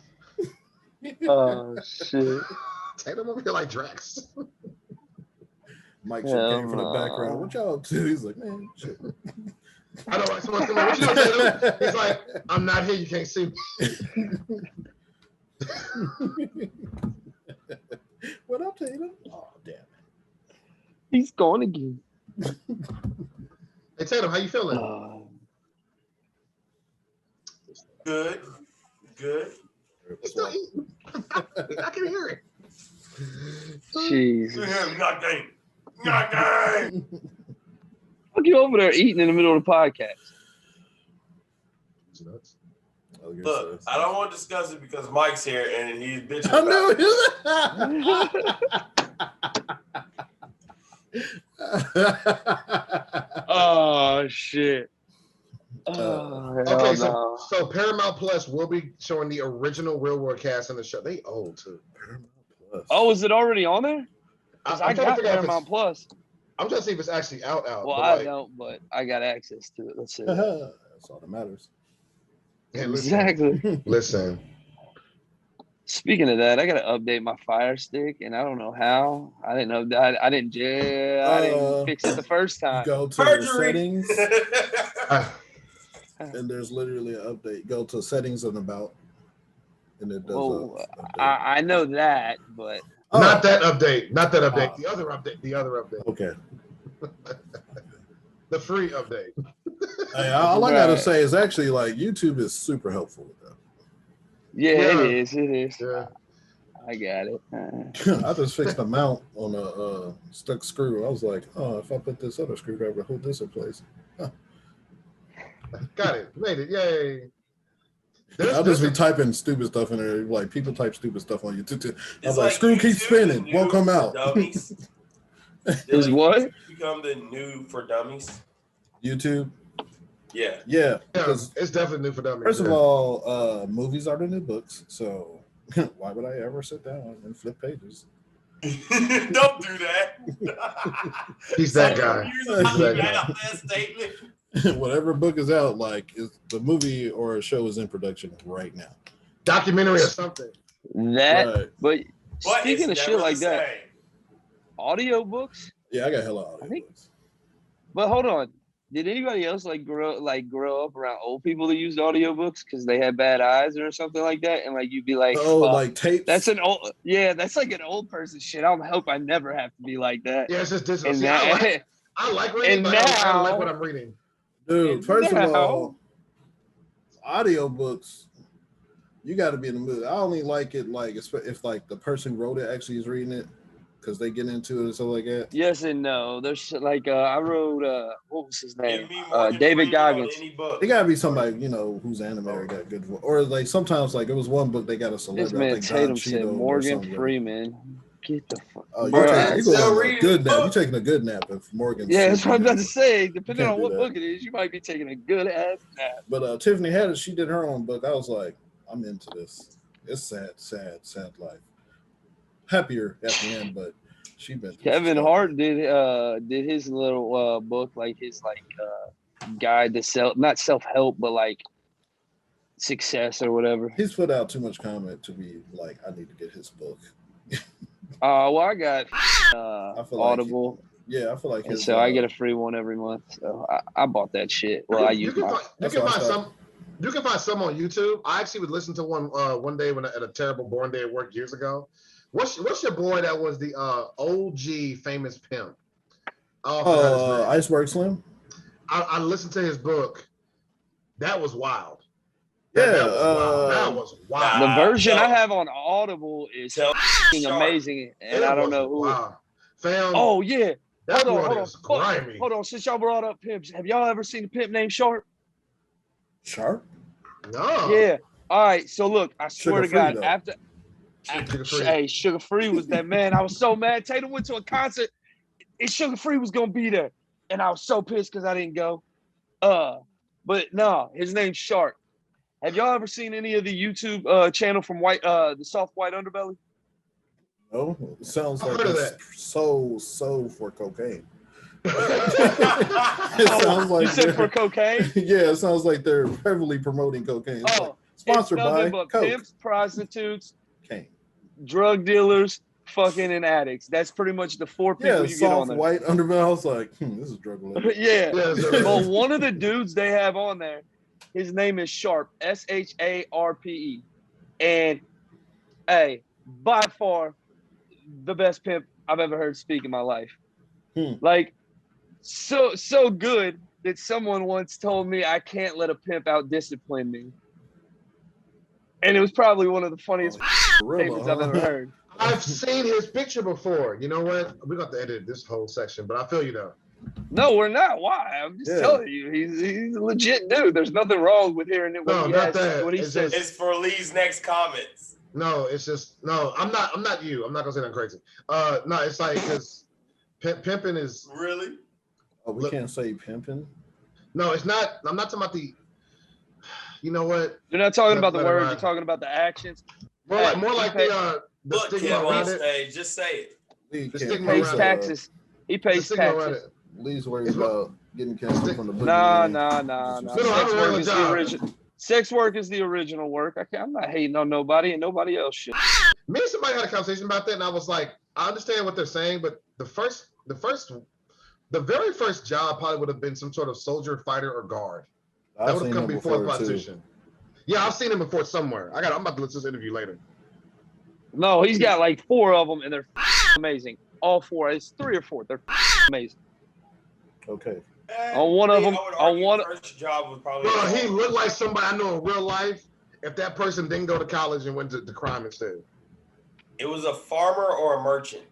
Oh shit. Take them over here like Drax. Mike shit came from the background. What y'all do? He's like, man, shit. I know, like, someone's coming, what you gonna say? He's like, I'm not here, you can't see me. What up, Tatum? Oh, damn it. He's gone again. Hey, Tatum, how you feeling? Good. He's still eating. I can hear it. Jesus. Not game. Not game. Fuck you over there eating in the middle of the podcast. Look, I don't want to discuss it because Mike's here and he's bitching about it. Oh, shit. Okay, so Paramount Plus will be showing the original Real World cast in the show. They old too. Paramount Plus. Oh, is it already on there? I got Paramount Plus. I'm trying to see if it's actually out. Well, I don't, but I got access to it. Let's see. That's all that matters. Yeah, exactly. Listen. Speaking of that, I got to update my Fire Stick, and I don't know how. I didn't know that. I didn't fix it the first time. Go to the settings, and there's literally an update. Go to settings and about, and it does. Well, I know that, but not that update. Not that update. The other update. The other update. Okay. The free update. Hey, all I gotta say is actually like YouTube is super helpful with that. Yeah, it is. It is. Yeah. I got it. I just fixed the mount on a stuck screw. I was like, oh, if I put this other screwdriver, hold this in place. Huh. Got it. Made it. Yay. I'll just be typing stupid stuff in there. Like people type stupid stuff on YouTube too. I was like screw keeps spinning, won't come out. Is what? Become the new for dummies. YouTube. Yeah. Yeah. It's definitely new for dummies. First of all, movies are the new books, so why would I ever sit down and flip pages? Don't do that. He's that guy. Whatever book is out, like the movie or a show is in production right now. Documentary or something. That, right. But speaking of shit like that, audiobooks? Yeah, I got hella audiobooks. But hold on. Did anybody else grow up around old people that used audiobooks because they had bad eyes or something like that? And you'd be like, oh, like tapes? That's like an old person shit. I hope I never have to be like that. Yeah, it's just digital. See, I like reading, but I don't like what I'm reading. Dude, first of all, audiobooks, you got to be in the mood. I only like it if the person who wrote it actually is reading it. Because they get into it and stuff like that. Yes and no. There's I wrote what was his name? David Goggins. It gotta be somebody who's animated, got good voice. Or sometimes it was one book they got a celebrity. This man Tatum said Morgan Freeman. Get the fuck. Oh, you're taking a good nap. You're taking a good nap if Morgan. Yeah, that's what I'm about to say. Depending on what book it is, you might be taking a good ass nap. But Tiffany Haddish, she did her own book. I was like, I'm into this. It's sad life. Happier at the end, but she been. Kevin Hart did his little book, his guide to not self-help, but success or whatever. He's put out too much comment to be like, I need to get his book. Well, I got Audible. I feel like so I get a free one every month. So I bought that shit. Well, you can find some on YouTube. I actually would listen to one day at a terrible boring day at work years ago. What's your boy that was the OG famous pimp? Iceberg Slim. I listened to his book. That was wild. That was wild. The version I have on Audible is amazing, and I don't know who. Wow. Fam, oh yeah. Hold on. Since y'all brought up pimps, have y'all ever seen a pimp named Sharp? Sharp? No. Yeah. All right. So look, I swear to God, Sugar Free was that man. I was so mad. Tatum went to a concert and Sugar Free was gonna be there, and I was so pissed because I didn't go. But no, his name's Sharp. Have y'all ever seen any of the YouTube channel from the Soft White Underbelly? No, it sounds like it's so for cocaine. It sounds like you said for cocaine? Yeah, it sounds like they're heavily promoting cocaine. Sponsored by Coke. Pimps, prostitutes, cane, drug dealers, fucking and addicts. That's pretty much the four people you get on there. White Underbelly. I was like, this is drug related. Yeah. Well, one of the dudes they have on there, his name is Sharp, SHARPE, and by far the best pimp I've ever heard speak in my life. So good that someone once told me I can't let a pimp out discipline me. And it was probably one of the funniest statements I've ever heard. I've seen his picture before. You know what? We're going to edit this whole section, but I feel you though. No, we're not. Why? I'm just telling you, he's a legit dude. There's nothing wrong with hearing it. No, not that. What he says. It's for Lee's next comments. No, it's just no. I'm not you. I'm not gonna say that crazy. No, it's like because pimping is really. Oh, we can't say pimping. No, it's not. I'm not talking about the. You know what? You're not talking about the words. You're talking about the actions. More like the look, stigma around it. Hey, just say it. He pays taxes. He pays taxes. Lee's worried about getting canceled from the book. Nah. Sex work is the original work. I'm not hating on nobody, and nobody else should. Me and somebody had a conversation about that, and I was like, I understand what they're saying, but the very first job probably would have been some sort of soldier, fighter, or guard. That would have come before the prostitution. Yeah, I've seen him before somewhere. I'm about to listen to this interview later. No, he's got like 4 of them, and they're amazing. All 4. It's 3 or 4. They're amazing. Okay. On one of them, first job was probably. Bro, he looked like somebody I know in real life. If that person didn't go to college and went to crime instead. It was a farmer or a merchant.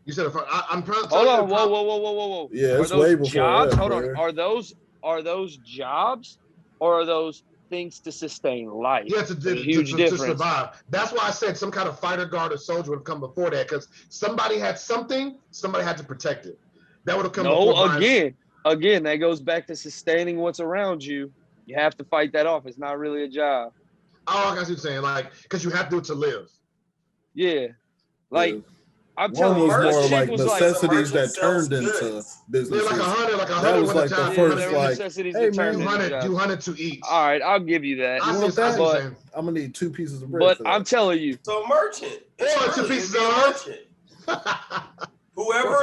You said I'm trying to tell you. Hold on, whoa. Yeah, it's way before jobs. that, Hold on, are those jobs or are those things to sustain life? Yeah, huge difference. To survive. That's why I said some kind of fighter, guard, or soldier would have come before that because somebody had something, somebody had to protect it. That would have come before. No, again, that goes back to sustaining what's around you. You have to fight that off. It's not really a job. Oh, I got what you're saying. Like, because you have to do it to live. Yeah. Like, yeah. I'm telling you, more like necessities like, that turned into business. Yeah, like 100. That was like the first, like, hey, man, 200 to eat. All right, I'll give you that. You want that? But I'm going to need 2 pieces of bread. But I'm telling you. So a merchant. Or 2 pieces of merchant. Whoever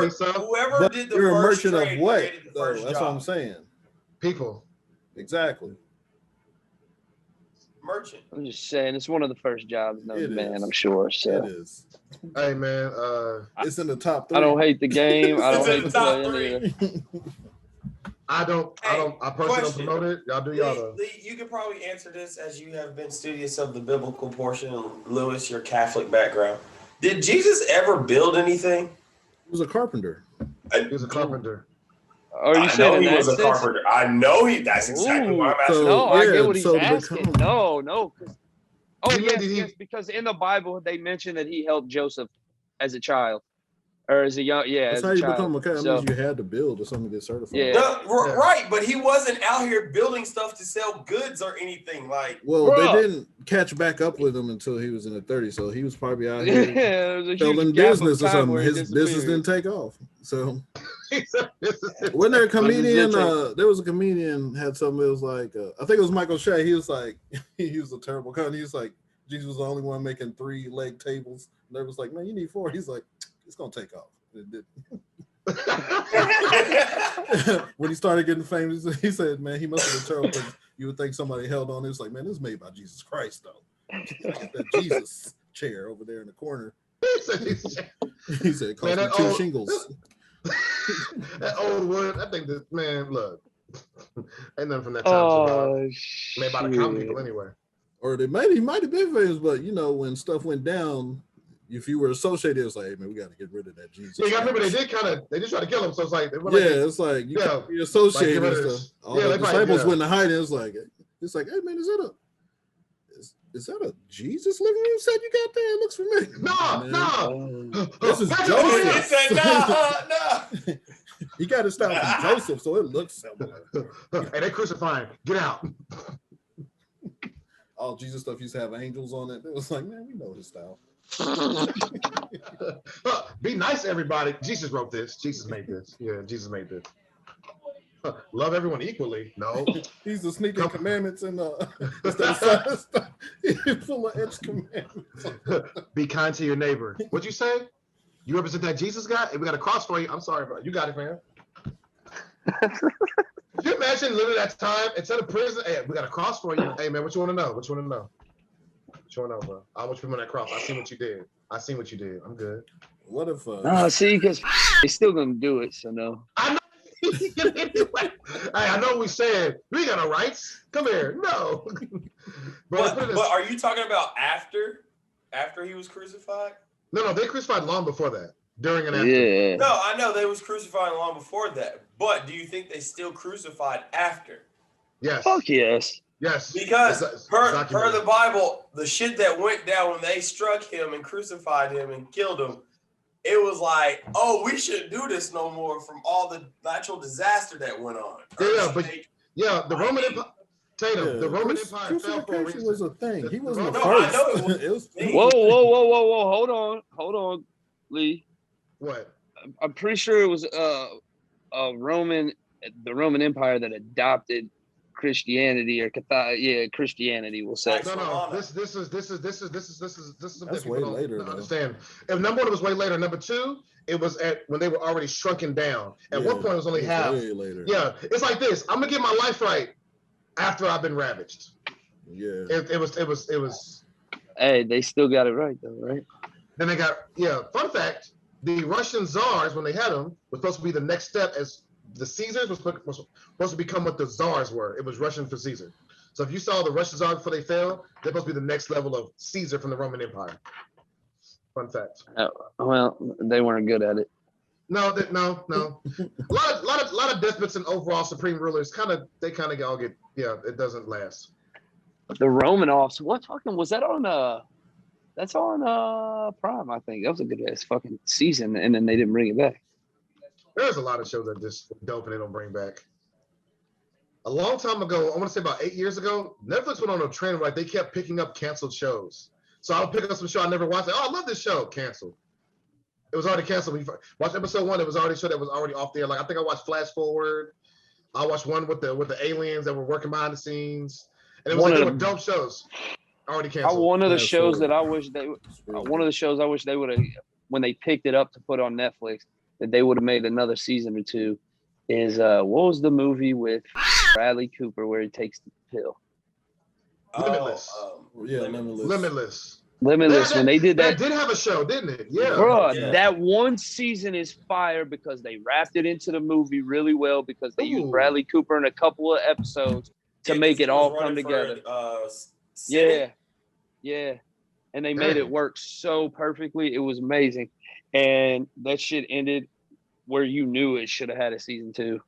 did the you're first a merchant trade of what? though, That's what I'm saying. People. Exactly. Merchant. I'm just saying, it's one of the first jobs known to man, I'm sure. So. It is. Hey, man. It's in the top 3. I don't hate the game. I don't hate the top play 3. I personally don't promote it. Y'all do y'all though. Lee, you could probably answer this as you have been studious of the biblical portion. Lewis, your Catholic background. Did Jesus ever build anything? He was a carpenter. He was a carpenter. Are you saying he was a carpenter? I know he. That's exactly what I'm asking. I get what he's asking. No. Yes, because in the Bible they mention that he helped Joseph as a child. Or as a young, that's as how a you child. become a cat. So, you had to build or something to get certified. Yeah. Right, but he wasn't out here building stuff to sell goods or anything. Like, they didn't catch back up with him until he was in the 30s. So he was probably out here building business or something. His business didn't take off. So wasn't there a comedian? There was a comedian had something. It was like I think it was Michael Shea. He was like he was a terrible guy. He was like Jesus was the only one making 3-leg tables. And they was like, man, you need 4. He's like, it's gonna take off. It didn't. When he started getting famous, he said, man, he must have been terrible because you would think somebody held on. It was like, man, this is made by Jesus Christ, though. Get that Jesus chair over there in the corner. He said, it cost me 2 shingles. That old wood, I think that, man, look. Ain't nothing from that time. Made by the common people anyway. Or he might have been famous, but when stuff went down, if you were associated, it was like, hey, man, we got to get rid of that Jesus. Yeah, I remember they did try to kill him. So it's like, it's like you can't be associated with stuff. All the disciples went to hide it. It's like, hey, man, is that a Jesus living room set you got there? It looks familiar. No. This is Joseph. He said, no. He got his style from Joseph, so it looks similar. Hey, they crucifying. Get out. All Jesus stuff used to have angels on it. It was like, man, we know his style. Be nice, everybody. Jesus wrote this. Jesus made this. Yeah, Jesus made this. Love everyone equally. No. He's the sneaking commandments and full of edge commandments. Be kind to your neighbor. What'd you say? You represent that Jesus guy? Hey, we got a cross for you. I'm sorry, bro. You got it, man. Could you imagine living that time instead of prison? Hey, we got a cross for you. Hey, man, what you want to know? What you want to know? What you want to know, bro? I want you to put on that cross. I seen what you did. I'm good. What if? See, because they're still gonna do it. So no. I know. Anyway, I know we said we got no rights. Come here. No. But are you talking about after after he was crucified? No, they crucified long before that. During and after. Yeah. No, I know they was crucified long before that. But do you think they still crucified after? Yes. Fuck yes. Yes. Because per the Bible, the shit that went down when they struck him and crucified him and killed him, it was like, oh, we shouldn't do this no more from all the natural disaster that went on. The Roman Empire. Tatum, the Roman Empire fell for a reason. Was a thing. He wasn't the first. I know it was. Whoa. Hold on, Lee. What? I'm pretty sure it was the Roman Empire that adopted Christianity or Christianity. We'll say. No. This is something that's people way later. Don't understand. If number one, it was way later. Number two, it was when they were already shrunken down. At one point, it was only half. Way later. Yeah, it's like this. I'm gonna get my life right after I've been ravaged. Yeah. It was. Hey, they still got it right though, right? Then they got Fun fact: the Russian czars, when they had them, was supposed to be the next step as the Caesars was supposed to become what the czars were. It was Russian for Caesar. So if you saw the Russian czars before they fell, they're supposed to be the next level of Caesar from the Roman Empire. Fun fact. Oh, well, they weren't good at it. No. a lot of despots and overall supreme rulers they all get it doesn't last. The Roman office. What fucking was that on? That's on Prime, I think. That was a good ass fucking season, and then they didn't bring it back. There's a lot of shows that just dope and they don't bring back. A long time ago, I want to say about 8 years ago, Netflix went on a trend where they kept picking up canceled shows. So I would pick up some show I never watched. I love this show. Canceled. It was already canceled. When you watched episode 1, it was already a show that was already off there. Like I think I watched Flash Forward. I watched one with the aliens that were working behind the scenes, and it was they were dope shows. Already canceled. One of the shows I wish they would have, when they picked it up to put on Netflix, that they would have made another season or two. Is what was the movie with Bradley Cooper where he takes the pill? Limitless. Limitless. When they did that, did have a show, didn't it? Yeah, bro. Yeah. That one season is fire because they wrapped it into the movie really well because they used Bradley Cooper in a couple of episodes to make it all come together. Yeah, and they made it work so perfectly. It was amazing, and that shit ended where you knew it should have had a season 2.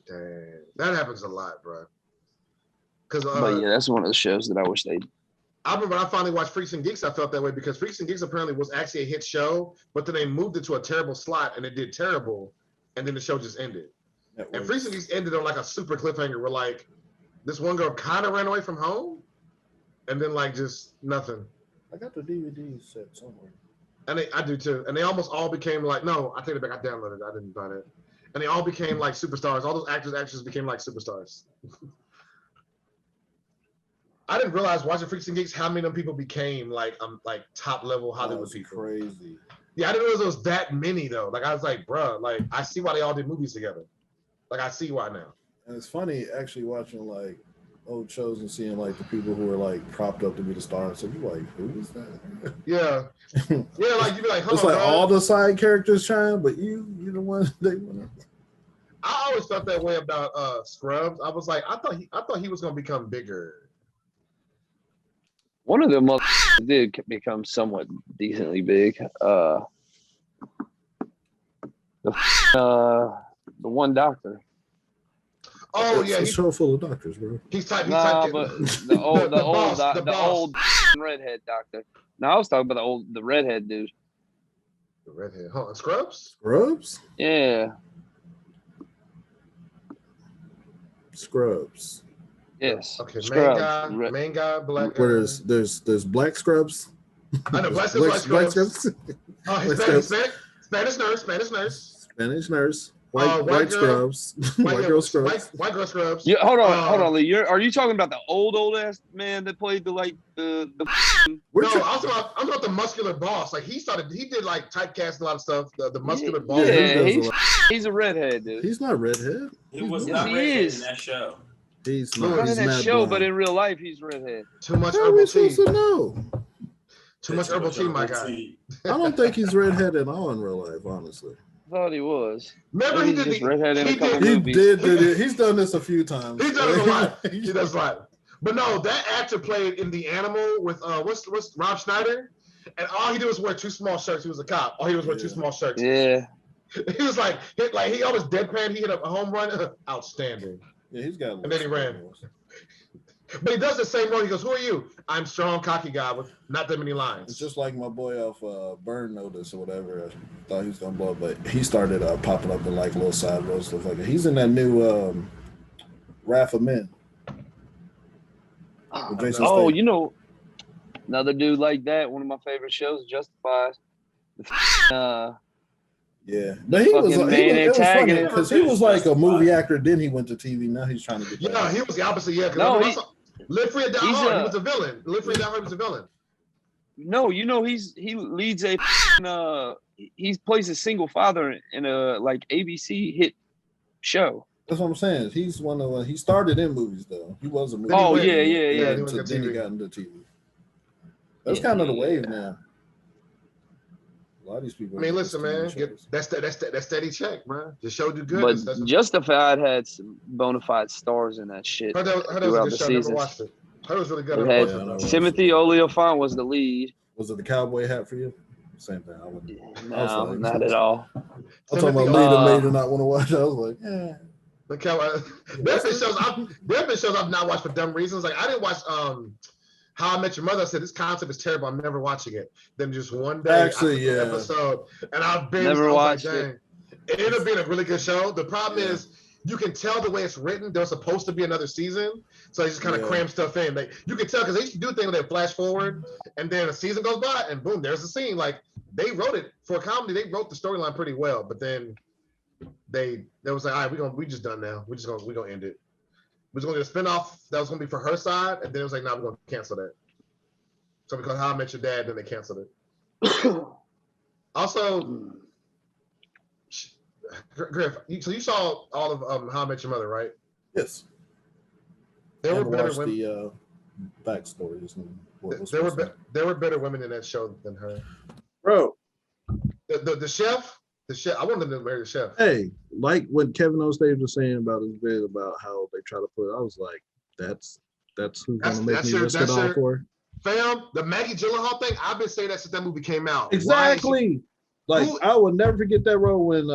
Damn, that happens a lot, bro. But yeah, that's one of the shows that I wish they'd. I remember when I finally watched Freaks and Geeks, I felt that way because Freaks and Geeks apparently was actually a hit show, but then they moved it to a terrible slot and it did terrible, and then the show just ended. And Freaks and Geeks ended on like a super cliffhanger where like this one girl kind of ran away from home, and then like just nothing. I got the DVD set somewhere. And I do too. And they almost all became like, no, I take it back. I downloaded it. I didn't buy it. And they all became like superstars. All those actors became like superstars. I didn't realize watching Freaks and Geeks how many of them people became like top level Hollywood people. Crazy. Yeah, I didn't realize there was that many though. Like I was like, bro, like I see why they all did movies together. Like I see why now. And it's funny actually watching like old shows and seeing like the people who are like propped up to be the stars. So you're like, who is that? Yeah. Yeah, like you'd be like, it's like all the side characters trying, but you're the one they want. I always felt that way about Scrubs. I was like, I thought he was gonna become bigger. One of them did become somewhat decently big. The one doctor. Oh yeah, he's a show full of doctors, bro. He's typing. But the old redhead doctor. No, I was talking about the redhead dude. The redhead. Huh? Scrubs? Scrubs? Yeah. Scrubs. Yes. Okay, Scrubs. main guy, black guy. Where there's black scrubs. I know black scrubs. Oh, Spanish nurse. White scrubs. White girl scrubs. White girl scrubs. Yeah, hold on, Lee. Are you talking about the old ass man that played the No, I'm talking about the muscular boss. Like he did like typecast a lot of stuff. The muscular boss. Yeah, he's a redhead, dude. He's not redhead. He was not redhead in that show. He's not in that show, but in real life, he's redhead. Too much herbal tea. Too much herbal tea, my guy. I don't think he's redhead at all in real life, honestly. I thought he was. Remember, he did redhead in a couple movies. He did. He's done this a few times. He's done it a lot. He does a lot. But no, that actor played in The Animal with what's Rob Schneider. and all he did was wear 2 small shirts. He was a cop. All he was wear 2 small shirts. Yeah. He was like he always deadpan. He hit a home run. Outstanding. Yeah, he's got. And then he ran. But he does the same role. He goes, "Who are you?" I'm strong, cocky guy with not that many lines. It's just like my boy off Burn Notice or whatever. I thought he was gonna blow up, but he started popping up in like little side roles, stuff like that. He's in that new Wrath of Men. Oh, you know, another dude like that. One of my favorite shows, Justified. Yeah, but it was funny because he was like a movie actor. Then he went to TV. Now he's trying to get. Yeah, he was the opposite. Yeah, no, Live Free or Die Hard. He was a villain. Live Free or Die Hard was a villain. No, you know he leads a he plays a single father in a like ABC hit show. That's what I'm saying. He's one of he started in movies though. He was a movie. Oh actor. yeah. Then he got into TV. That's kind of the wave now. A lot of these people. I mean, listen, man. That's steady check, man. The show do good. But Justified had some bona fide stars in that shit. Heard that was a good show. I never watched it. Heard it was really good. Timothy Oliphant was the lead. Was it the cowboy hat for you? Same thing. I wouldn't. No, not at all. I'm talking about later not want to watch. I was like, yeah. The cowboy. There's been shows I've not watched for dumb reasons. Like I didn't watch How I Met Your Mother. I said this concept is terrible. I'm never watching it. Then just one day, episode, and I've been never watched it. It ended up being a really good show. The problem is you can tell the way it's written. There's supposed to be another season, so they just kind of cram stuff in. Like you can tell because they used to do things where they flash forward, and then a season goes by, and boom, there's a scene. Like they wrote it for a comedy. They wrote the storyline pretty well, but then they was like, all right, we just done now. We're gonna end it. We're just gonna get a spinoff that was gonna be for her side, and then it was like, nah, we're gonna cancel that. So because How I Met Your Dad, then they canceled it. Also, Griff, so you saw all of How I Met Your Mother, right? Yes. There were better women. The backstories. There were better women in that show than her. Bro, the chef. The chef. I wanted to marry the chef. Hey, like what Kevin on stage was saying about his bit about how they try to put it, I was like, that's who's gonna make me risk it all for. Fam, the Maggie Gyllenhaal thing, I've been saying that since that movie came out. Exactly. I will never forget that role when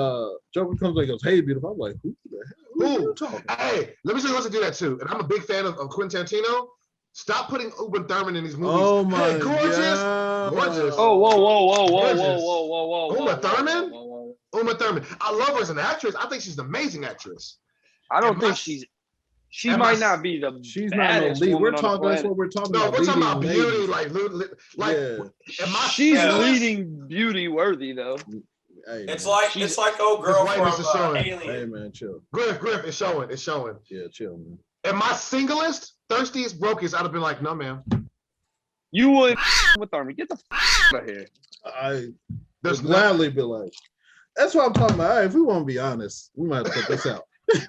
Joker comes and goes, "Hey, beautiful." I'm like, who the hell? Who are you talking about? Hey, let me show you how to do that too. And I'm a big fan of Quentin Tarantino. Stop putting Uma Thurman in these movies. Oh my God. Gorgeous. Oh, whoa. Uma Thurman? Uma Thurman. I love her as an actress. I think she's an amazing actrtress. I don't think she might not be the she's not no lead. We're talking. That's what we're talking about. No, we're talking about beauty. She's leading beauty worthy though. Hey, it's like old girl from Alien. Hey man, chill. Griff, it's showing. Yeah, chill, man. Am I singlest, thirstiest, brokest? I'd have been like, no, man. You would with Army. Get the out of here. I would gladly be like, that's what I'm talking about. All right, if we want to be honest, we might have to put this out. We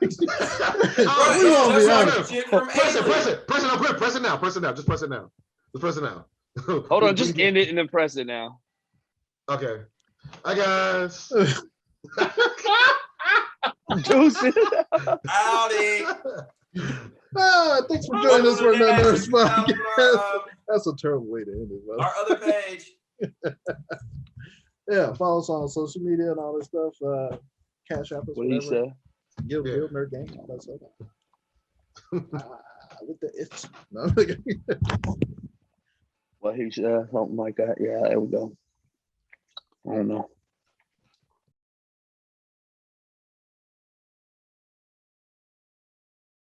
won't be honest. Press it now. Just press it now. Hold on, just end it and then press it now. Okay. Hi guys. Juicy. Howdy. Thanks for joining us for another Nerdz podcast. That's a terrible way to end it, bro. Our other page. Yeah, follow us on social media and all this stuff. Cash App us. What do you say? Give Nerd Gang, all that stuff. With the itch. No. Well, he said something like that. Yeah, there we go. I don't know.